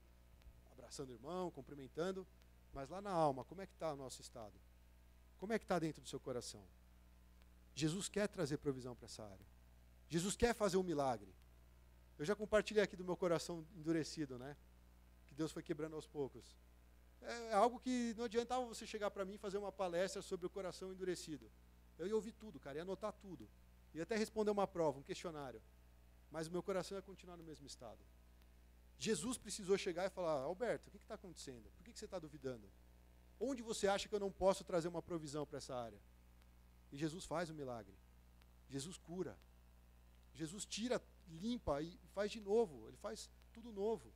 abraçando o irmão, cumprimentando. Mas lá na alma, como é que está o nosso estado? Como é que está dentro do seu coração? Jesus quer trazer provisão para essa área. Jesus quer fazer um milagre. Eu já compartilhei aqui do meu coração endurecido, né? Que Deus foi quebrando aos poucos. É algo que não adiantava você chegar para mim e fazer uma palestra sobre o coração endurecido. Eu ia ouvir tudo, cara, ia anotar tudo. Ia até responder uma prova, um questionário. Mas o meu coração ia continuar no mesmo estado. Jesus precisou chegar e falar, Alberto, o que está acontecendo? Por que você está duvidando? Onde você acha que eu não posso trazer uma provisão para essa área? E Jesus faz o milagre. Jesus cura. Jesus tira, limpa e faz de novo. Ele faz tudo novo.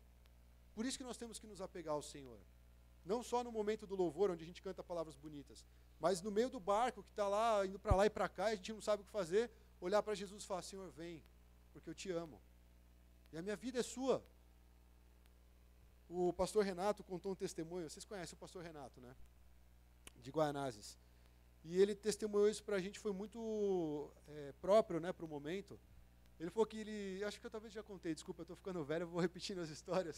Por isso que nós temos que nos apegar ao Senhor. Não só no momento do louvor, onde a gente canta palavras bonitas, mas no meio do barco, que está lá, indo para lá e para cá, e a gente não sabe o que fazer, olhar para Jesus e falar, Senhor, vem, porque eu te amo. E a minha vida é sua. O pastor Renato contou um testemunho, vocês conhecem o pastor Renato, né? De Guaianazes. E ele testemunhou isso para a gente, foi muito próprio, né, para o momento. Ele falou que ele, acho que eu talvez já contei, desculpa, eu estou ficando velho, eu vou repetindo as histórias.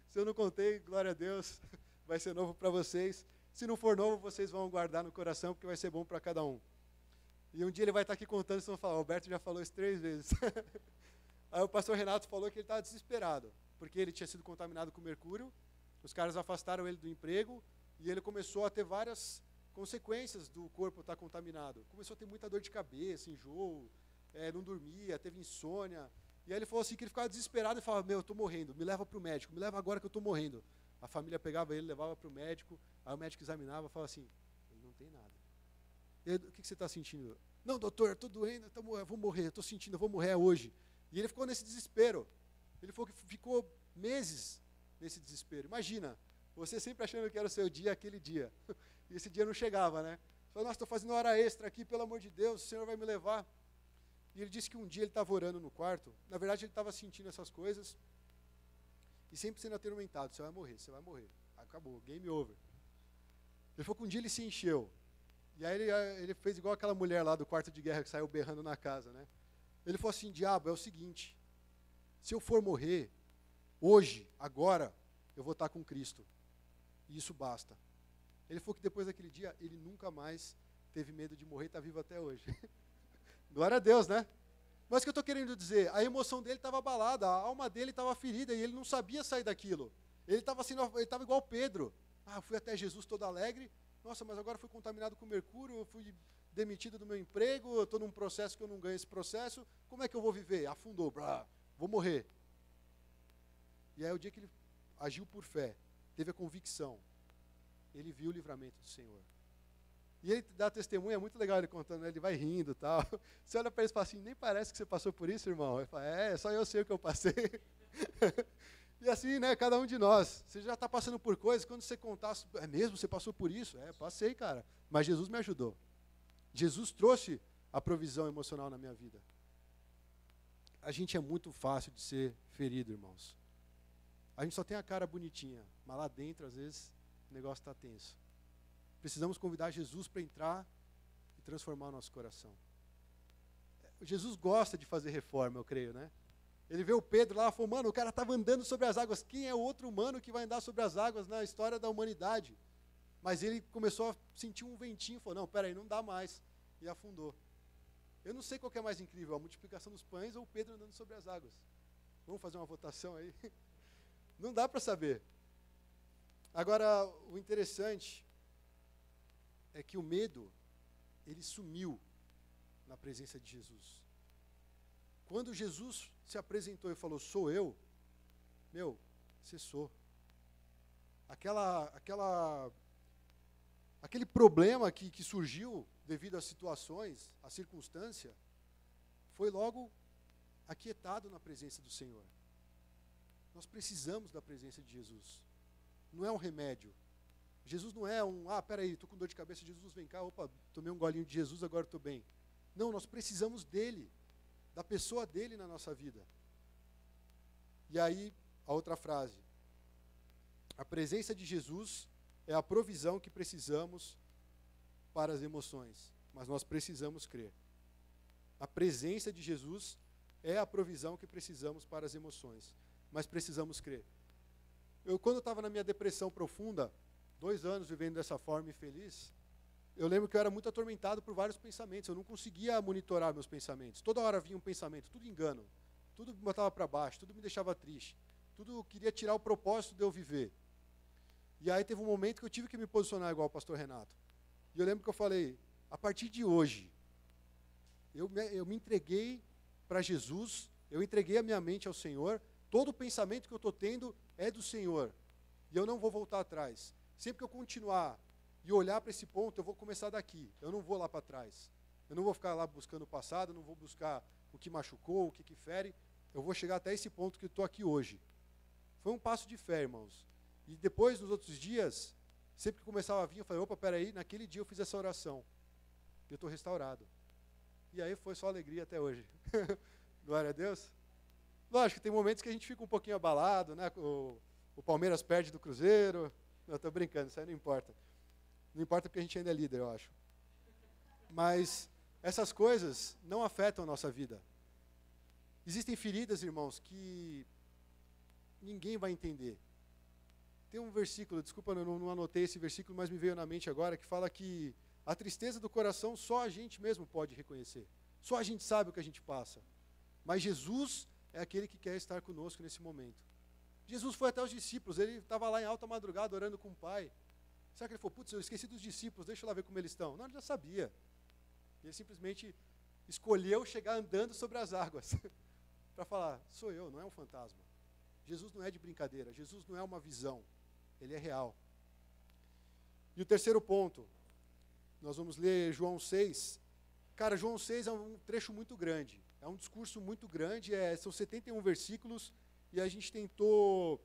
Se eu não contei, glória a Deus, vai ser novo para vocês. Se não for novo, vocês vão guardar no coração, porque vai ser bom para cada um. E um dia ele vai estar aqui contando, vocês vão falar, Alberto já falou isso 3 vezes. Aí o pastor Renato falou que ele estava desesperado, porque ele tinha sido contaminado com mercúrio, os caras afastaram ele do emprego, e ele começou a ter várias consequências do corpo estar contaminado. Começou a ter muita dor de cabeça, enjoo, não dormia, teve insônia. E aí ele falou assim que ele ficava desesperado e falava, meu, eu estou morrendo, me leva para o médico, me leva agora que eu estou morrendo. A família pegava ele, levava para o médico, aí o médico examinava e falava assim, ele não tem nada. E aí, o que você está sentindo? Não, doutor, eu estou doendo, eu vou morrer, eu estou sentindo, eu vou morrer hoje. E ele ficou nesse desespero. Ele falou que ficou meses nesse desespero. Imagina, você sempre achando que era o seu dia, aquele dia. E esse dia não chegava, né? Falou, nossa, estou fazendo hora extra aqui, pelo amor de Deus, o Senhor vai me levar. E ele disse que um dia ele estava orando no quarto, na verdade ele estava sentindo essas coisas, e sempre sendo atormentado, você vai morrer, acabou, game over. Ele falou que um dia ele se encheu, e aí ele fez igual aquela mulher lá do quarto de guerra que saiu berrando na casa, né? Ele falou assim, diabo, é o seguinte, se eu for morrer, hoje, agora, eu vou estar com Cristo, e isso basta. Ele falou que depois daquele dia, ele nunca mais teve medo de morrer e está vivo até hoje. Glória a Deus, né? Mas o que eu estou querendo dizer, a emoção dele estava abalada, a alma dele estava ferida e ele não sabia sair daquilo. Ele estava igual Pedro. Ah, fui até Jesus todo alegre, nossa, mas agora fui contaminado com mercúrio, eu fui demitido do meu emprego, eu estou num processo que eu não ganho esse processo, como é que eu vou viver? Afundou, vou morrer. E aí o dia que ele agiu por fé, teve a convicção, ele viu o livramento do Senhor. E ele dá testemunha, é muito legal ele contando, né? Ele vai rindo e tal. Você olha para ele e fala assim, nem parece que você passou por isso, irmão. Ele fala, só eu sei o que eu passei. E assim, né, cada um de nós. Você já está passando por coisas, quando você contar, é mesmo, você passou por isso? Passei, cara. Mas Jesus me ajudou. Jesus trouxe a provisão emocional na minha vida. A gente é muito fácil de ser ferido, irmãos. A gente só tem a cara bonitinha, mas lá dentro, às vezes, o negócio está tenso. Precisamos convidar Jesus para entrar e transformar o nosso coração. Jesus gosta de fazer reforma, eu creio, né? Ele vê o Pedro lá e falou, mano, o cara estava andando sobre as águas. Quem é o outro humano que vai andar sobre as águas na história da humanidade? Mas ele começou a sentir um ventinho e falou, não, peraí, não dá mais. E afundou. Eu não sei qual que é mais incrível, a multiplicação dos pães ou o Pedro andando sobre as águas. Vamos fazer uma votação aí? Não dá para saber. Agora, o interessante é que o medo, ele sumiu na presença de Jesus. Quando Jesus se apresentou e falou, sou eu, cessou. Aquele problema que surgiu devido às situações, à circunstância, foi logo aquietado na presença do Senhor. Nós precisamos da presença de Jesus. Não é um remédio. Jesus não é peraí, estou com dor de cabeça, Jesus vem cá, opa, tomei um golinho de Jesus, agora estou bem. Não, nós precisamos dele, da pessoa dele na nossa vida. E aí, a outra frase. A presença de Jesus é a provisão que precisamos para as emoções, mas nós precisamos crer. A presença de Jesus é a provisão que precisamos para as emoções, mas precisamos crer. Quando eu estava na minha depressão profunda, 2 anos vivendo dessa forma infeliz, eu lembro que eu era muito atormentado por vários pensamentos, eu não conseguia monitorar meus pensamentos. Toda hora vinha um pensamento, tudo engano, tudo me botava para baixo, tudo me deixava triste, tudo queria tirar o propósito de eu viver. E aí teve um momento que eu tive que me posicionar igual o pastor Renato. E eu lembro que eu falei, a partir de hoje, eu me entreguei para Jesus, eu entreguei a minha mente ao Senhor, todo o pensamento que eu estou tendo é do Senhor. E eu não vou voltar atrás. Sempre que eu continuar e olhar para esse ponto, eu vou começar daqui. Eu não vou lá para trás. Eu não vou ficar lá buscando o passado, não vou buscar o que machucou, o que fere. Eu vou chegar até esse ponto que eu estou aqui hoje. Foi um passo de fé, irmãos. E depois, nos outros dias, sempre que começava a vir, eu falei, opa, peraí, naquele dia eu fiz essa oração. E eu estou restaurado. E aí foi só alegria até hoje. Glória a Deus. Lógico, tem momentos que a gente fica um pouquinho abalado, né? O Palmeiras perde do Cruzeiro. Não, estou brincando, isso aí não importa. Não importa porque a gente ainda é líder, eu acho. Mas essas coisas não afetam a nossa vida. Existem feridas, irmãos, que ninguém vai entender. Tem um versículo, desculpa, eu não anotei esse versículo, mas me veio na mente agora, que fala que a tristeza do coração só a gente mesmo pode reconhecer. Só a gente sabe o que a gente passa. Mas Jesus é aquele que quer estar conosco nesse momento. Jesus foi até os discípulos, ele estava lá em alta madrugada orando com o Pai. Será que ele falou, putz, eu esqueci dos discípulos, deixa eu lá ver como eles estão? Não, ele já sabia. Ele simplesmente escolheu chegar andando sobre as águas para falar, sou eu, não é um fantasma. Jesus não é de brincadeira, Jesus não é uma visão, ele é real. E o terceiro ponto, nós vamos ler João 6. Cara, João 6 é um trecho muito grande, é um discurso muito grande, são 71 versículos, e a gente tentou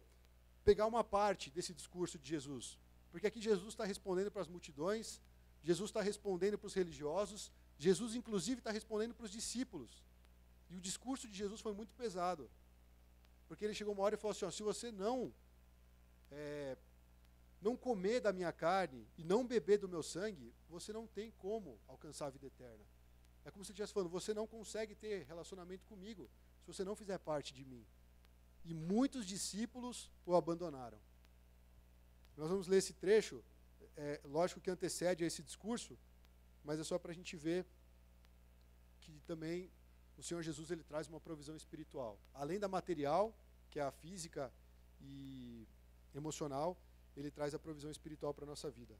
pegar uma parte desse discurso de Jesus. Porque aqui Jesus está respondendo para as multidões, Jesus está respondendo para os religiosos, Jesus inclusive está respondendo para os discípulos. E o discurso de Jesus foi muito pesado. Porque ele chegou uma hora e falou assim, se você não comer da minha carne e não beber do meu sangue, você não tem como alcançar a vida eterna. É como se ele estivesse falando, você não consegue ter relacionamento comigo se você não fizer parte de mim. E muitos discípulos o abandonaram. Nós vamos ler esse trecho, lógico que antecede a esse discurso, mas é só para a gente ver que também o Senhor Jesus ele traz uma provisão espiritual. Além da material, que é a física e emocional, ele traz a provisão espiritual para a nossa vida.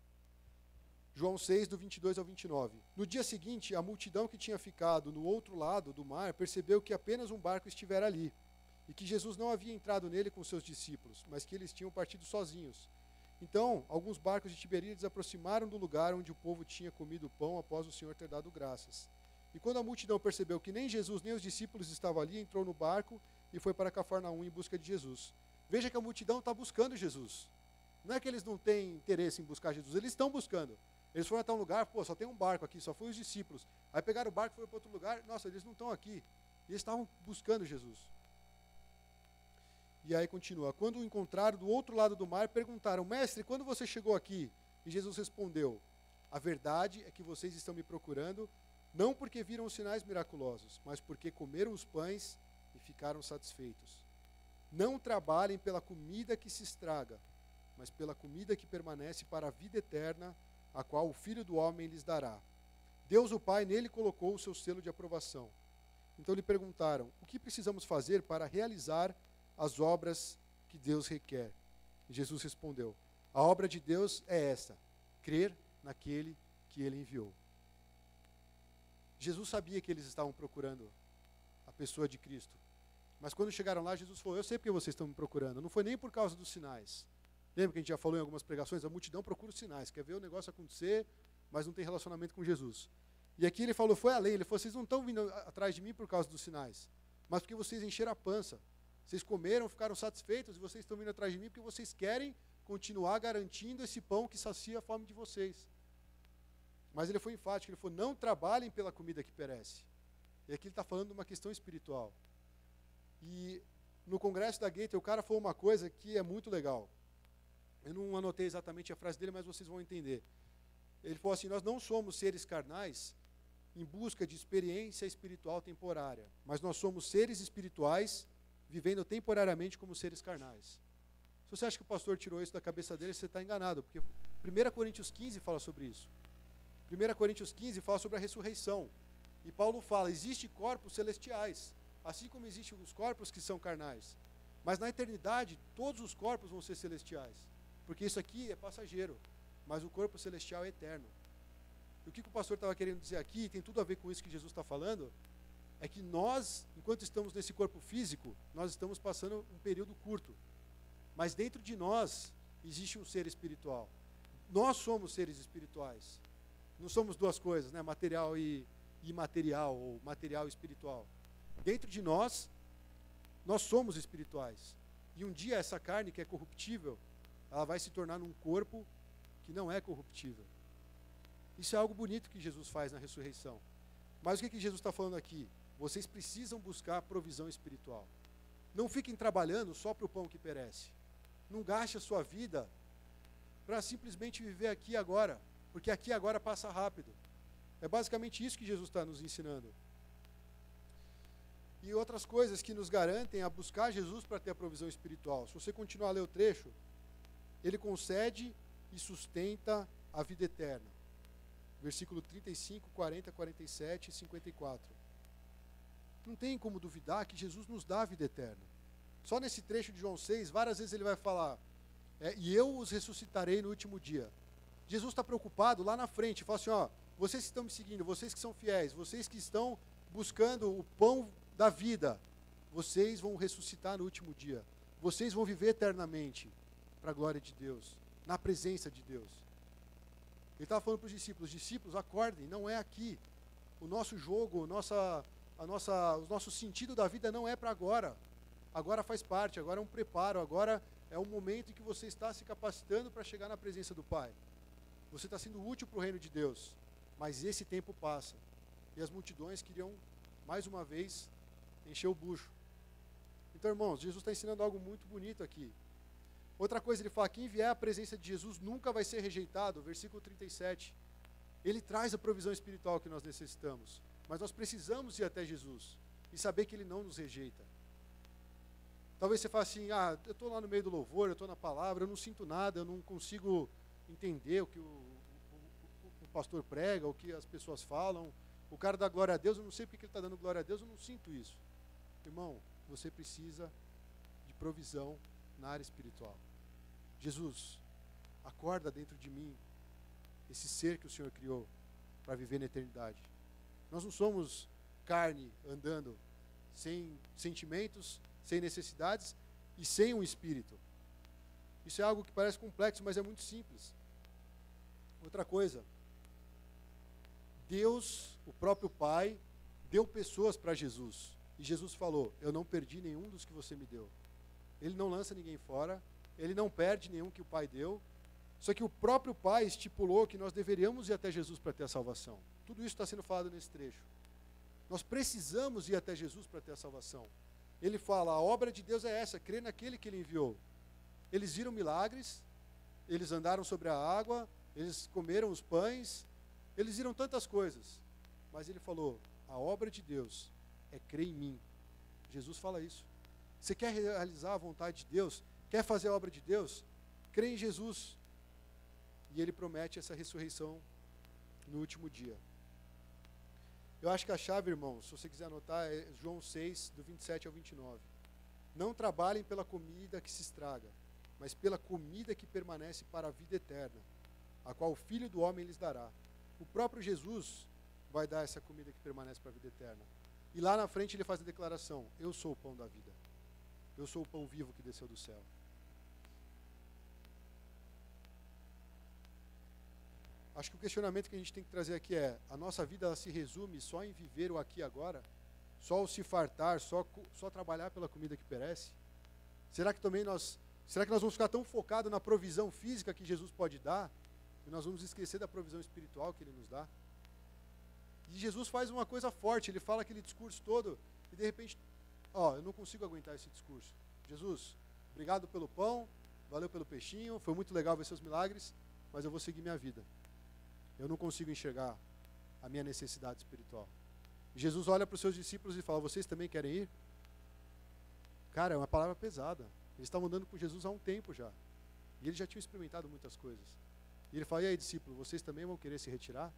João 6, do 22 ao 29. No dia seguinte, a multidão que tinha ficado no outro lado do mar percebeu que apenas um barco estivera ali, e que Jesus não havia entrado nele com seus discípulos, mas que eles tinham partido sozinhos. Então, alguns barcos de Tiberíades aproximaram do lugar onde o povo tinha comido pão após o Senhor ter dado graças. E quando a multidão percebeu que nem Jesus nem os discípulos estavam ali, entrou no barco e foi para Cafarnaum em busca de Jesus. Veja que a multidão está buscando Jesus. Não é que eles não têm interesse em buscar Jesus, eles estão buscando. Eles foram até um lugar, só tem um barco aqui, só foi os discípulos. Aí pegaram o barco e foram para outro lugar, nossa, eles não estão aqui. E eles estavam buscando Jesus. E aí continua, quando o encontraram do outro lado do mar, perguntaram, mestre, quando você chegou aqui? E Jesus respondeu, a verdade é que vocês estão me procurando, não porque viram os sinais miraculosos, mas porque comeram os pães e ficaram satisfeitos. Não trabalhem pela comida que se estraga, mas pela comida que permanece para a vida eterna, a qual o Filho do Homem lhes dará. Deus o Pai nele colocou o seu selo de aprovação. Então lhe perguntaram, o que precisamos fazer para realizar as obras que Deus requer? E Jesus respondeu, a obra de Deus é esta, crer naquele que ele enviou. Jesus sabia que eles estavam procurando a pessoa de Cristo. Mas quando chegaram lá, Jesus falou, eu sei porque vocês estão me procurando. Não foi nem por causa dos sinais. Lembra que a gente já falou em algumas pregações? A multidão procura os sinais, quer ver o negócio acontecer, mas não tem relacionamento com Jesus. E aqui ele falou, foi além. Ele falou, vocês não estão vindo atrás de mim por causa dos sinais, mas porque vocês encheram a pança. Vocês comeram, ficaram satisfeitos, e vocês estão vindo atrás de mim porque vocês querem continuar garantindo esse pão que sacia a fome de vocês. Mas ele foi enfático, ele falou, não trabalhem pela comida que perece. E aqui ele está falando de uma questão espiritual. E no congresso da Gator, o cara falou uma coisa que é muito legal. Eu não anotei exatamente a frase dele, mas vocês vão entender. Ele falou assim, nós não somos seres carnais em busca de experiência espiritual temporária, mas nós somos seres espirituais vivendo temporariamente como seres carnais. Se você acha que o pastor tirou isso da cabeça dele, você está enganado, porque 1 Coríntios 15 fala sobre isso. 1 Coríntios 15 fala sobre a ressurreição. E Paulo fala, existem corpos celestiais, assim como existem os corpos que são carnais. Mas na eternidade, todos os corpos vão ser celestiais. Porque isso aqui é passageiro, mas o corpo celestial é eterno. E o que o pastor estava querendo dizer aqui, tem tudo a ver com isso que Jesus está falando, é que nós, enquanto estamos nesse corpo físico, nós estamos passando um período curto. Mas dentro de nós, existe um ser espiritual. Nós somos seres espirituais. Não somos duas coisas, né? Material e imaterial, ou material e espiritual. Dentro de nós, nós somos espirituais. E um dia essa carne que é corruptível, ela vai se tornar num corpo que não é corruptível. Isso é algo bonito que Jesus faz na ressurreição. Mas o que Jesus está falando aqui? Vocês precisam buscar a provisão espiritual. Não fiquem trabalhando só para o pão que perece. Não gaste a sua vida para simplesmente viver aqui e agora, porque aqui e agora passa rápido. É basicamente isso que Jesus está nos ensinando. E outras coisas que nos garantem a buscar Jesus para ter a provisão espiritual. Se você continuar a ler o trecho, ele concede e sustenta a vida eterna. Versículo 35, 40, 47 e 54. Não tem como duvidar que Jesus nos dá a vida eterna. Só nesse trecho de João 6, várias vezes ele vai falar, e eu os ressuscitarei no último dia. Jesus está preocupado lá na frente, fala assim, ó, vocês que estão me seguindo, vocês que são fiéis, vocês que estão buscando o pão da vida, vocês vão ressuscitar no último dia. Vocês vão viver eternamente para a glória de Deus, na presença de Deus. Ele estava falando para os discípulos, acordem, não é aqui. O nosso jogo, o nosso sentido da vida não é para agora. Agora faz parte, agora é um preparo, agora é um momento em que você está se capacitando para chegar na presença do Pai. Você está sendo útil para o reino de Deus, mas esse tempo passa. E as multidões queriam, mais uma vez, encher o bucho. Então, irmãos, Jesus está ensinando algo muito bonito aqui. Outra coisa, ele fala, quem vier à presença de Jesus nunca vai ser rejeitado, versículo 37. Ele traz a provisão espiritual que nós necessitamos, mas nós precisamos ir até Jesus e saber que Ele não nos rejeita. Talvez você fale assim, eu estou lá no meio do louvor, eu estou na palavra, eu não sinto nada, eu não consigo entender o que o pastor prega, o que as pessoas falam, o cara dá glória a Deus, eu não sei porque ele está dando glória a Deus, eu não sinto isso. Irmão, você precisa de provisão na área espiritual. Jesus, acorda dentro de mim esse ser que o Senhor criou para viver na eternidade. Nós não somos carne andando sem sentimentos, sem necessidades e sem um espírito. Isso é algo que parece complexo, mas é muito simples. Outra coisa, Deus, o próprio Pai, deu pessoas para Jesus. E Jesus falou, eu não perdi nenhum dos que você me deu. Ele não lança ninguém fora, ele não perde nenhum que o Pai deu. Só que o próprio Pai estipulou que nós deveríamos ir até Jesus para ter a salvação. Tudo isso está sendo falado nesse trecho. Nós precisamos ir até Jesus para ter a salvação. Ele fala, a obra de Deus é essa, crer naquele que Ele enviou. Eles viram milagres, eles andaram sobre a água, eles comeram os pães, eles viram tantas coisas. Mas Ele falou, a obra de Deus é crer em mim. Jesus fala isso. Você quer realizar a vontade de Deus? Quer fazer a obra de Deus? Crê em Jesus. E Ele promete essa ressurreição no último dia. Eu acho que a chave, irmãos, se você quiser anotar, é João 6, do 27 ao 29. Não trabalhem pela comida que se estraga, mas pela comida que permanece para a vida eterna, a qual o Filho do Homem lhes dará. O próprio Jesus vai dar essa comida que permanece para a vida eterna. E lá na frente ele faz a declaração, eu sou o pão da vida. Eu sou o pão vivo que desceu do céu. Acho que o questionamento que a gente tem que trazer aqui é, a nossa vida ela se resume só em viver o aqui e agora? Só o se fartar, só trabalhar pela comida que perece? Será que nós vamos ficar tão focados na provisão física que Jesus pode dar, que nós vamos esquecer da provisão espiritual que Ele nos dá? E Jesus faz uma coisa forte, Ele fala aquele discurso todo, e de repente, eu não consigo aguentar esse discurso. Jesus, obrigado pelo pão, valeu pelo peixinho, foi muito legal ver seus milagres, mas eu vou seguir minha vida. Eu não consigo enxergar a minha necessidade espiritual. E Jesus olha para os seus discípulos e fala, vocês também querem ir? Cara, é uma palavra pesada. Eles estavam andando com Jesus há um tempo já. E eles já tinham experimentado muitas coisas. E ele fala, e aí, discípulo, vocês também vão querer se retirar?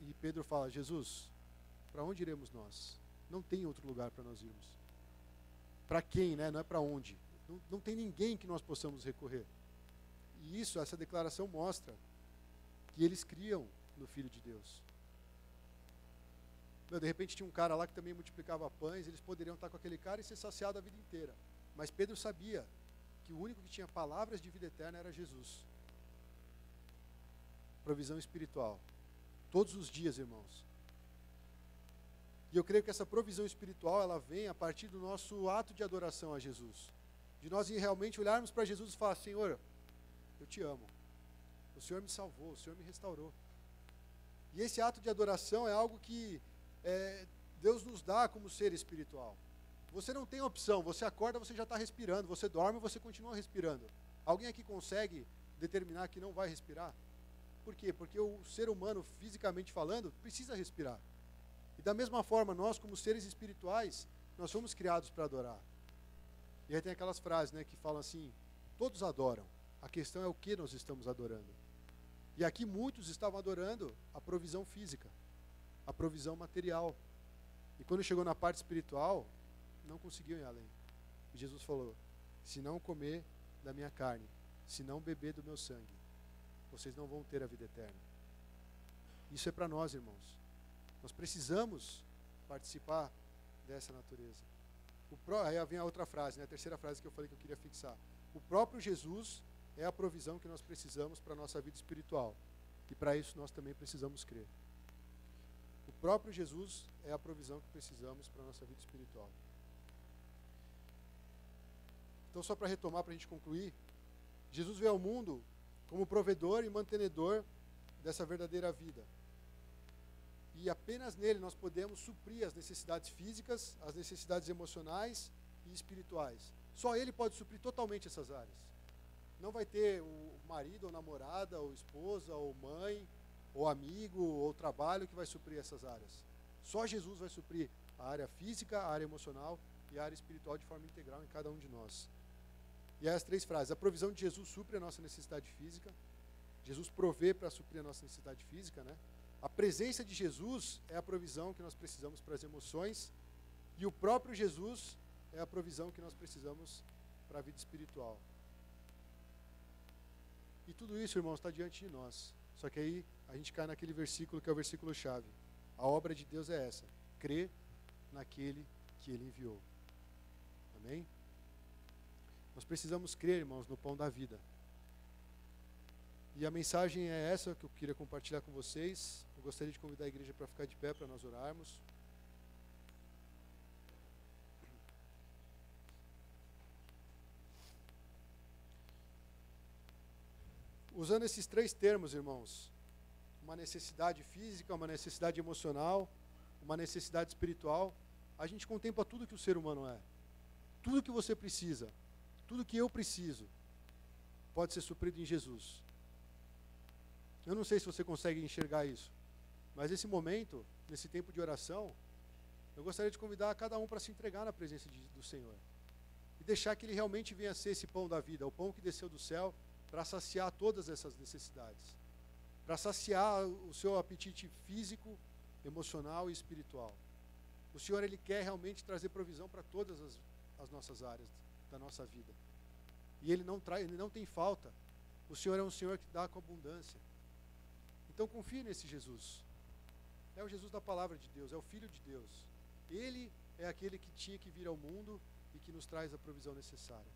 E Pedro fala, Jesus, para onde iremos nós? Não tem outro lugar para nós irmos. Para quem, né? Não é para onde. Não tem ninguém que nós possamos recorrer. E essa declaração mostra que eles criam no Filho de Deus. De repente tinha um cara lá que também multiplicava pães, eles poderiam estar com aquele cara e ser saciado a vida inteira. Mas Pedro sabia que o único que tinha palavras de vida eterna era Jesus. Provisão espiritual. Todos os dias, irmãos. E eu creio que essa provisão espiritual, ela vem a partir do nosso ato de adoração a Jesus. De nós realmente olharmos para Jesus e falar, Senhor, eu te amo. O Senhor me salvou, o Senhor me restaurou. E esse ato de adoração é algo que Deus nos dá como ser espiritual. Você não tem opção, você acorda, você já está respirando, você dorme, você continua respirando. Alguém aqui consegue determinar que não vai respirar? Por quê? Porque o ser humano, fisicamente falando, precisa respirar. E da mesma forma, nós como seres espirituais, nós fomos criados para adorar. E aí tem aquelas frases, né, que falam assim, todos adoram, a questão é o que nós estamos adorando. E aqui muitos estavam adorando a provisão física, a provisão material. E quando chegou na parte espiritual, não conseguiam ir além. E Jesus falou, se não comer da minha carne, se não beber do meu sangue, vocês não vão ter a vida eterna. Isso é para nós, irmãos. Nós precisamos participar dessa natureza. Aí vem a outra frase, né, a terceira frase que eu falei que eu queria fixar. O próprio Jesus é a provisão que nós precisamos para a nossa vida espiritual. E para isso nós também precisamos crer. O próprio Jesus é a provisão que precisamos para a nossa vida espiritual. Então, só para retomar, para a gente concluir, Jesus veio ao mundo como provedor e mantenedor dessa verdadeira vida. E apenas nele nós podemos suprir as necessidades físicas, as necessidades emocionais e espirituais. Só ele pode suprir totalmente essas áreas. Não vai ter o marido, ou namorada, ou esposa, ou mãe, ou amigo, ou trabalho que vai suprir essas áreas. Só Jesus vai suprir a área física, a área emocional e a área espiritual de forma integral em cada um de nós. E aí as três frases. A provisão de Jesus supre a nossa necessidade física. Jesus provê para suprir a nossa necessidade física, né? A presença de Jesus é a provisão que nós precisamos para as emoções. E o próprio Jesus é a provisão que nós precisamos para a vida espiritual. E tudo isso, irmãos, está diante de nós. Só que aí a gente cai naquele versículo que é o versículo-chave. A obra de Deus é essa: crer naquele que Ele enviou. Amém? Nós precisamos crer, irmãos, no pão da vida. E a mensagem é essa que eu queria compartilhar com vocês. Eu gostaria de convidar a igreja para ficar de pé para nós orarmos. Usando esses três termos, irmãos, uma necessidade física, uma necessidade emocional, uma necessidade espiritual, a gente contempla tudo que o ser humano é. Tudo que você precisa, tudo que eu preciso, pode ser suprido em Jesus. Eu não sei se você consegue enxergar isso, mas nesse momento, nesse tempo de oração, eu gostaria de convidar cada um para se entregar na presença do Senhor. E deixar que Ele realmente venha a ser esse pão da vida, o pão que desceu do céu, para saciar todas essas necessidades. Para saciar o seu apetite físico, emocional e espiritual. O Senhor, Ele quer realmente trazer provisão para todas as nossas áreas da nossa vida. E Ele não tem falta. O Senhor é um Senhor que dá com abundância. Então confie nesse Jesus. É o Jesus da palavra de Deus, é o Filho de Deus. Ele é aquele que tinha que vir ao mundo e que nos traz a provisão necessária.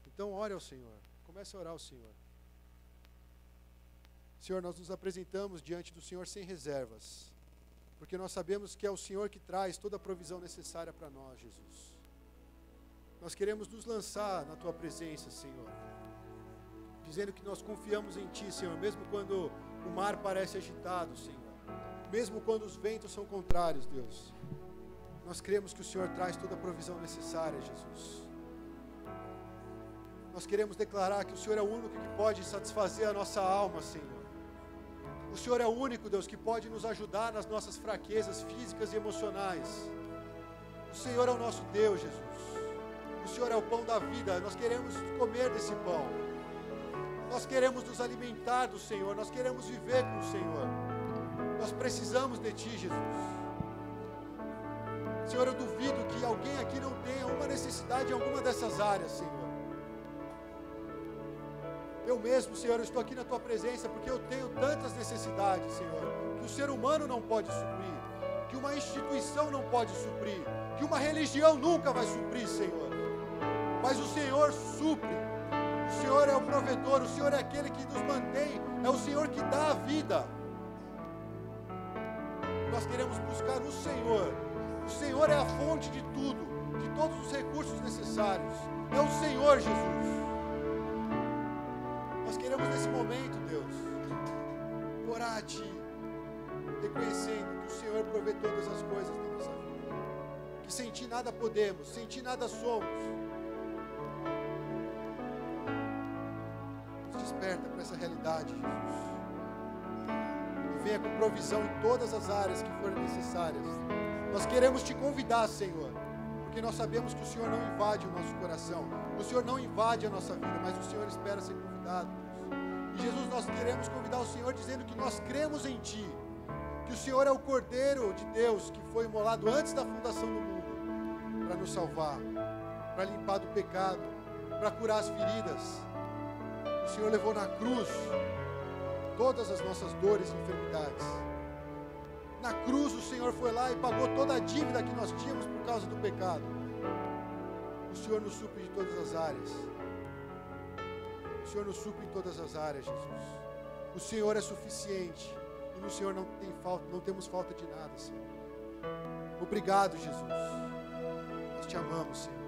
Então ore ao Senhor, comece a orar ao Senhor. Senhor, nós nos apresentamos diante do Senhor sem reservas, porque nós sabemos que é o Senhor que traz toda a provisão necessária para nós, Jesus. Nós queremos nos lançar na Tua presença, Senhor, dizendo que nós confiamos em Ti, Senhor, mesmo quando o mar parece agitado, Senhor, mesmo quando os ventos são contrários, Deus. Nós cremos que o Senhor traz toda a provisão necessária, Jesus. Nós queremos declarar que o Senhor é o único que pode satisfazer a nossa alma, Senhor. O Senhor é o único, Deus, que pode nos ajudar nas nossas fraquezas físicas e emocionais. O Senhor é o nosso Deus, Jesus. O Senhor é o pão da vida. Nós queremos comer desse pão. Nós queremos nos alimentar do Senhor. Nós queremos viver com o Senhor. Nós precisamos de Ti, Jesus. Senhor, eu duvido que alguém aqui não tenha uma necessidade em alguma dessas áreas, Senhor. Eu mesmo, Senhor, eu estou aqui na Tua presença porque eu tenho tantas necessidades, Senhor, que o ser humano não pode suprir, que uma instituição não pode suprir, que uma religião nunca vai suprir, Senhor. Mas o Senhor supre. O Senhor é o provedor, o Senhor é aquele que nos mantém, é o Senhor que dá a vida. Nós queremos buscar no Senhor. O Senhor é a fonte de tudo, de todos os recursos necessários. É o Senhor, Jesus. Nós queremos nesse momento, Deus, orar a Ti, reconhecendo que o Senhor provê todas as coisas da nossa vida, que sem Ti nada podemos, sem Ti nada somos. Nos desperta para essa realidade, Jesus, e venha com provisão em todas as áreas que forem necessárias. Nós queremos Te convidar, Senhor, porque nós sabemos que o Senhor não invade o nosso coração, o Senhor não invade a nossa vida, mas o Senhor espera ser convidado. E Jesus, nós queremos convidar o Senhor dizendo que nós cremos em Ti, que o Senhor é o Cordeiro de Deus que foi imolado antes da fundação do mundo, para nos salvar, para limpar do pecado, para curar as feridas. O Senhor levou na cruz todas as nossas dores e enfermidades. Na cruz o Senhor foi lá e pagou toda a dívida que nós tínhamos por causa do pecado. O Senhor nos supre de todas as áreas. O Senhor nos supre em todas as áreas, Jesus. O Senhor é suficiente. E no Senhor não temos falta de nada, Senhor. Obrigado, Jesus. Nós Te amamos, Senhor.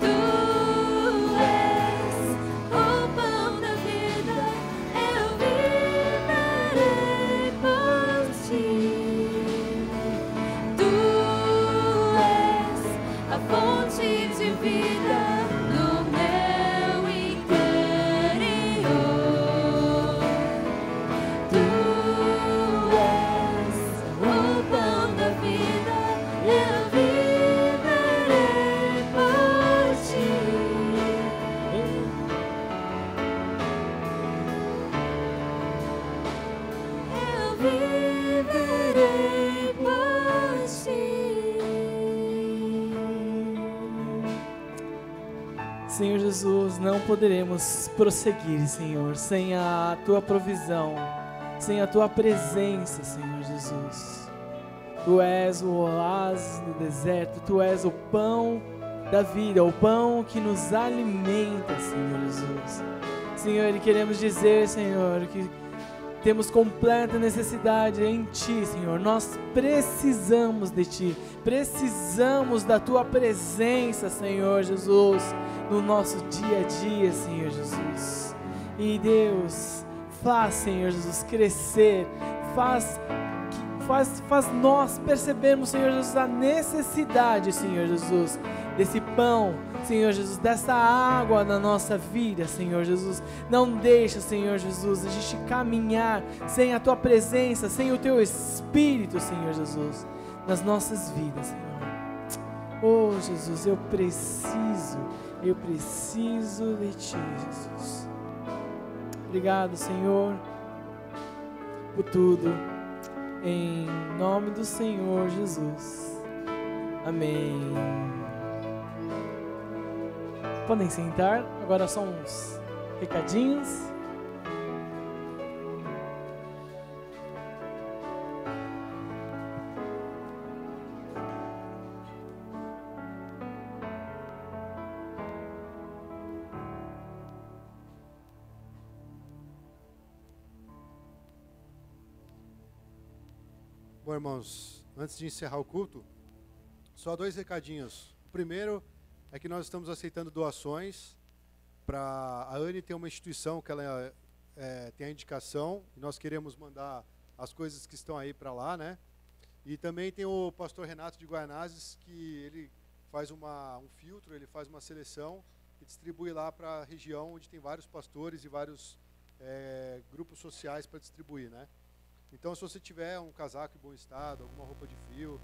Tu Senhor Jesus, não poderemos prosseguir, Senhor, sem a Tua provisão, sem a Tua presença, Senhor Jesus. Tu és o oásis no deserto, Tu és o pão da vida, o pão que nos alimenta, Senhor Jesus. Senhor, e queremos dizer, Senhor, que temos completa necessidade em Ti, Senhor. Nós precisamos de Ti, precisamos da Tua presença, Senhor Jesus, no nosso dia a dia, Senhor Jesus. E Deus, faz, Senhor Jesus, crescer, faz nós percebermos, Senhor Jesus, a necessidade, Senhor Jesus, desse pão, Senhor Jesus, dessa água na nossa vida, Senhor Jesus. Não deixa, Senhor Jesus, a gente caminhar sem a Tua presença, sem o Teu Espírito, Senhor Jesus, nas nossas vidas, Senhor. Oh, Jesus, eu preciso de Ti, Jesus. Obrigado, Senhor, por tudo, em nome do Senhor Jesus. Amém. Podem sentar, agora só uns recadinhos. Bom, irmãos, antes de encerrar o culto, só 2 recadinhos. O primeiro é que nós estamos aceitando doações. A Anne tem uma instituição que ela tem a indicação, e nós queremos mandar as coisas que estão aí para lá, né? E também tem o pastor Renato de Guaianazes, que ele faz um filtro, ele faz uma seleção e distribui lá para a região onde tem vários pastores e vários grupos sociais para distribuir, né? Então, se você tiver um casaco em bom estado, alguma roupa de frio,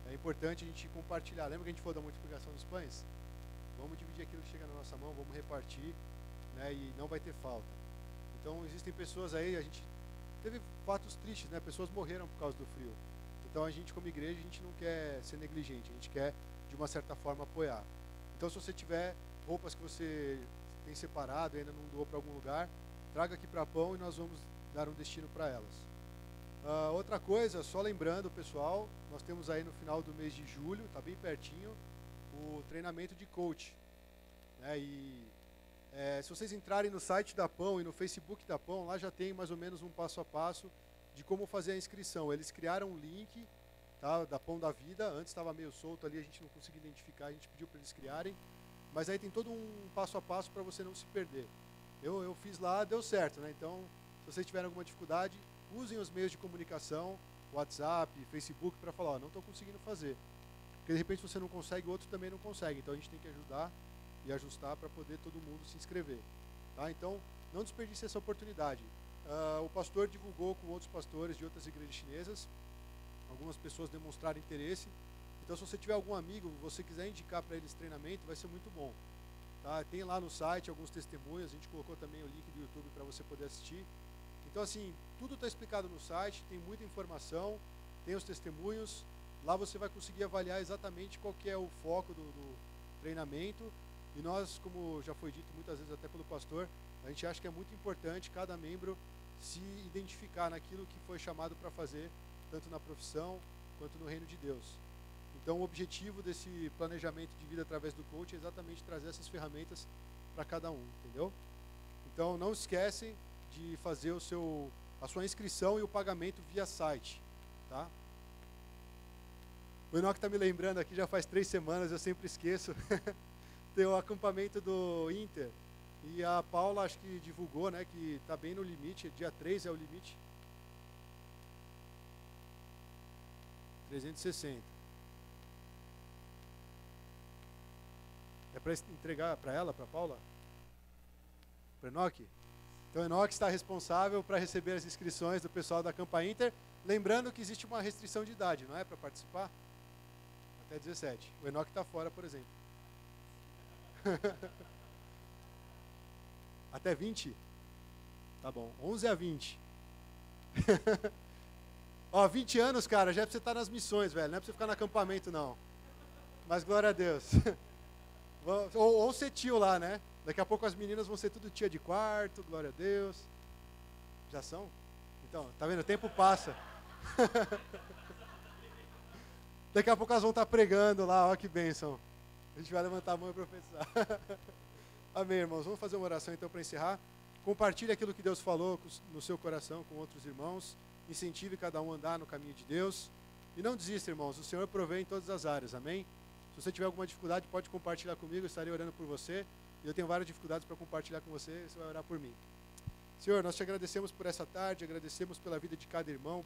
é importante a gente compartilhar. Lembra que a gente falou da multiplicação dos pães? Vamos dividir aquilo que chega na nossa mão, vamos repartir, né, e não vai ter falta. Então, existem pessoas aí, a gente teve fatos tristes, né? Pessoas morreram por causa do frio. Então, a gente como igreja, a gente não quer ser negligente, a gente quer, de uma certa forma, apoiar. Então, se você tiver roupas que você tem separado e ainda não doou para algum lugar, traga aqui para Pão e nós vamos dar um destino para elas. Outra coisa, só lembrando, pessoal, nós temos aí no final do mês de julho, está bem pertinho, o treinamento de coach, né? E se vocês entrarem no site da Pão e no Facebook da Pão, lá já tem mais ou menos um passo a passo de como fazer a inscrição. Eles criaram um link, tá, da Pão da Vida. Antes estava meio solto ali, a gente não conseguia identificar, a gente pediu para eles criarem, mas aí tem todo um passo a passo para você não se perder. Eu fiz lá, deu certo, né? Então, se vocês tiverem alguma dificuldade, usem os meios de comunicação, WhatsApp, Facebook, para falar, não estou conseguindo fazer. Porque de repente você não consegue, o outro também não consegue. Então a gente tem que ajudar e ajustar para poder todo mundo se inscrever. Tá? Então, não desperdice essa oportunidade. O pastor divulgou com outros pastores de outras igrejas chinesas. Algumas pessoas demonstraram interesse. Então, se você tiver algum amigo, você quiser indicar para eles treinamento, vai ser muito bom. Tá? Tem lá no site alguns testemunhos, a gente colocou também o link do YouTube para você poder assistir. Então, assim, tudo está explicado no site, tem muita informação, tem os testemunhos. Lá você vai conseguir avaliar exatamente qual que é o foco do treinamento. E nós, como já foi dito muitas vezes até pelo pastor, a gente acha que é muito importante cada membro se identificar naquilo que foi chamado para fazer, tanto na profissão quanto no reino de Deus. Então, o objetivo desse planejamento de vida através do coach é exatamente trazer essas ferramentas para cada um, entendeu? Então, não esquecem de fazer a sua inscrição e o pagamento via site, tá? O Enoque está me lembrando aqui, já faz 3 semanas, eu sempre esqueço, tem o acampamento do Inter, e a Paula acho que divulgou, né, que está bem no limite, dia 3 é o limite, 360. É para entregar para ela, para a Paula? Para o Enoque? Então, o Enoque está responsável para receber as inscrições do pessoal da Campa Inter. Lembrando que existe uma restrição de idade, não é? Para participar? Até 17. O Enoque está fora, por exemplo. Até 20? Tá bom. 11 a 20. Ó, 20 anos, cara, já é para você estar nas missões, velho. Não é para você ficar no acampamento, não. Mas glória a Deus. Ou ser tio lá, né? Daqui a pouco as meninas vão ser tudo tia de quarto, glória a Deus. Já são? Então, tá vendo? O tempo passa. Daqui a pouco elas vão estar pregando lá, ó que bênção. A gente vai levantar a mão e profetizar. Amém, irmãos. Vamos fazer uma oração então para encerrar. Compartilhe aquilo que Deus falou no seu coração com outros irmãos. Incentive cada um a andar no caminho de Deus. E não desista, irmãos. O Senhor provê em todas as áreas. Amém? Se você tiver alguma dificuldade, pode compartilhar comigo. Eu estarei orando por você. E eu tenho várias dificuldades para compartilhar com você. Você vai orar por mim. Senhor, nós te agradecemos por essa tarde. Agradecemos pela vida de cada irmão.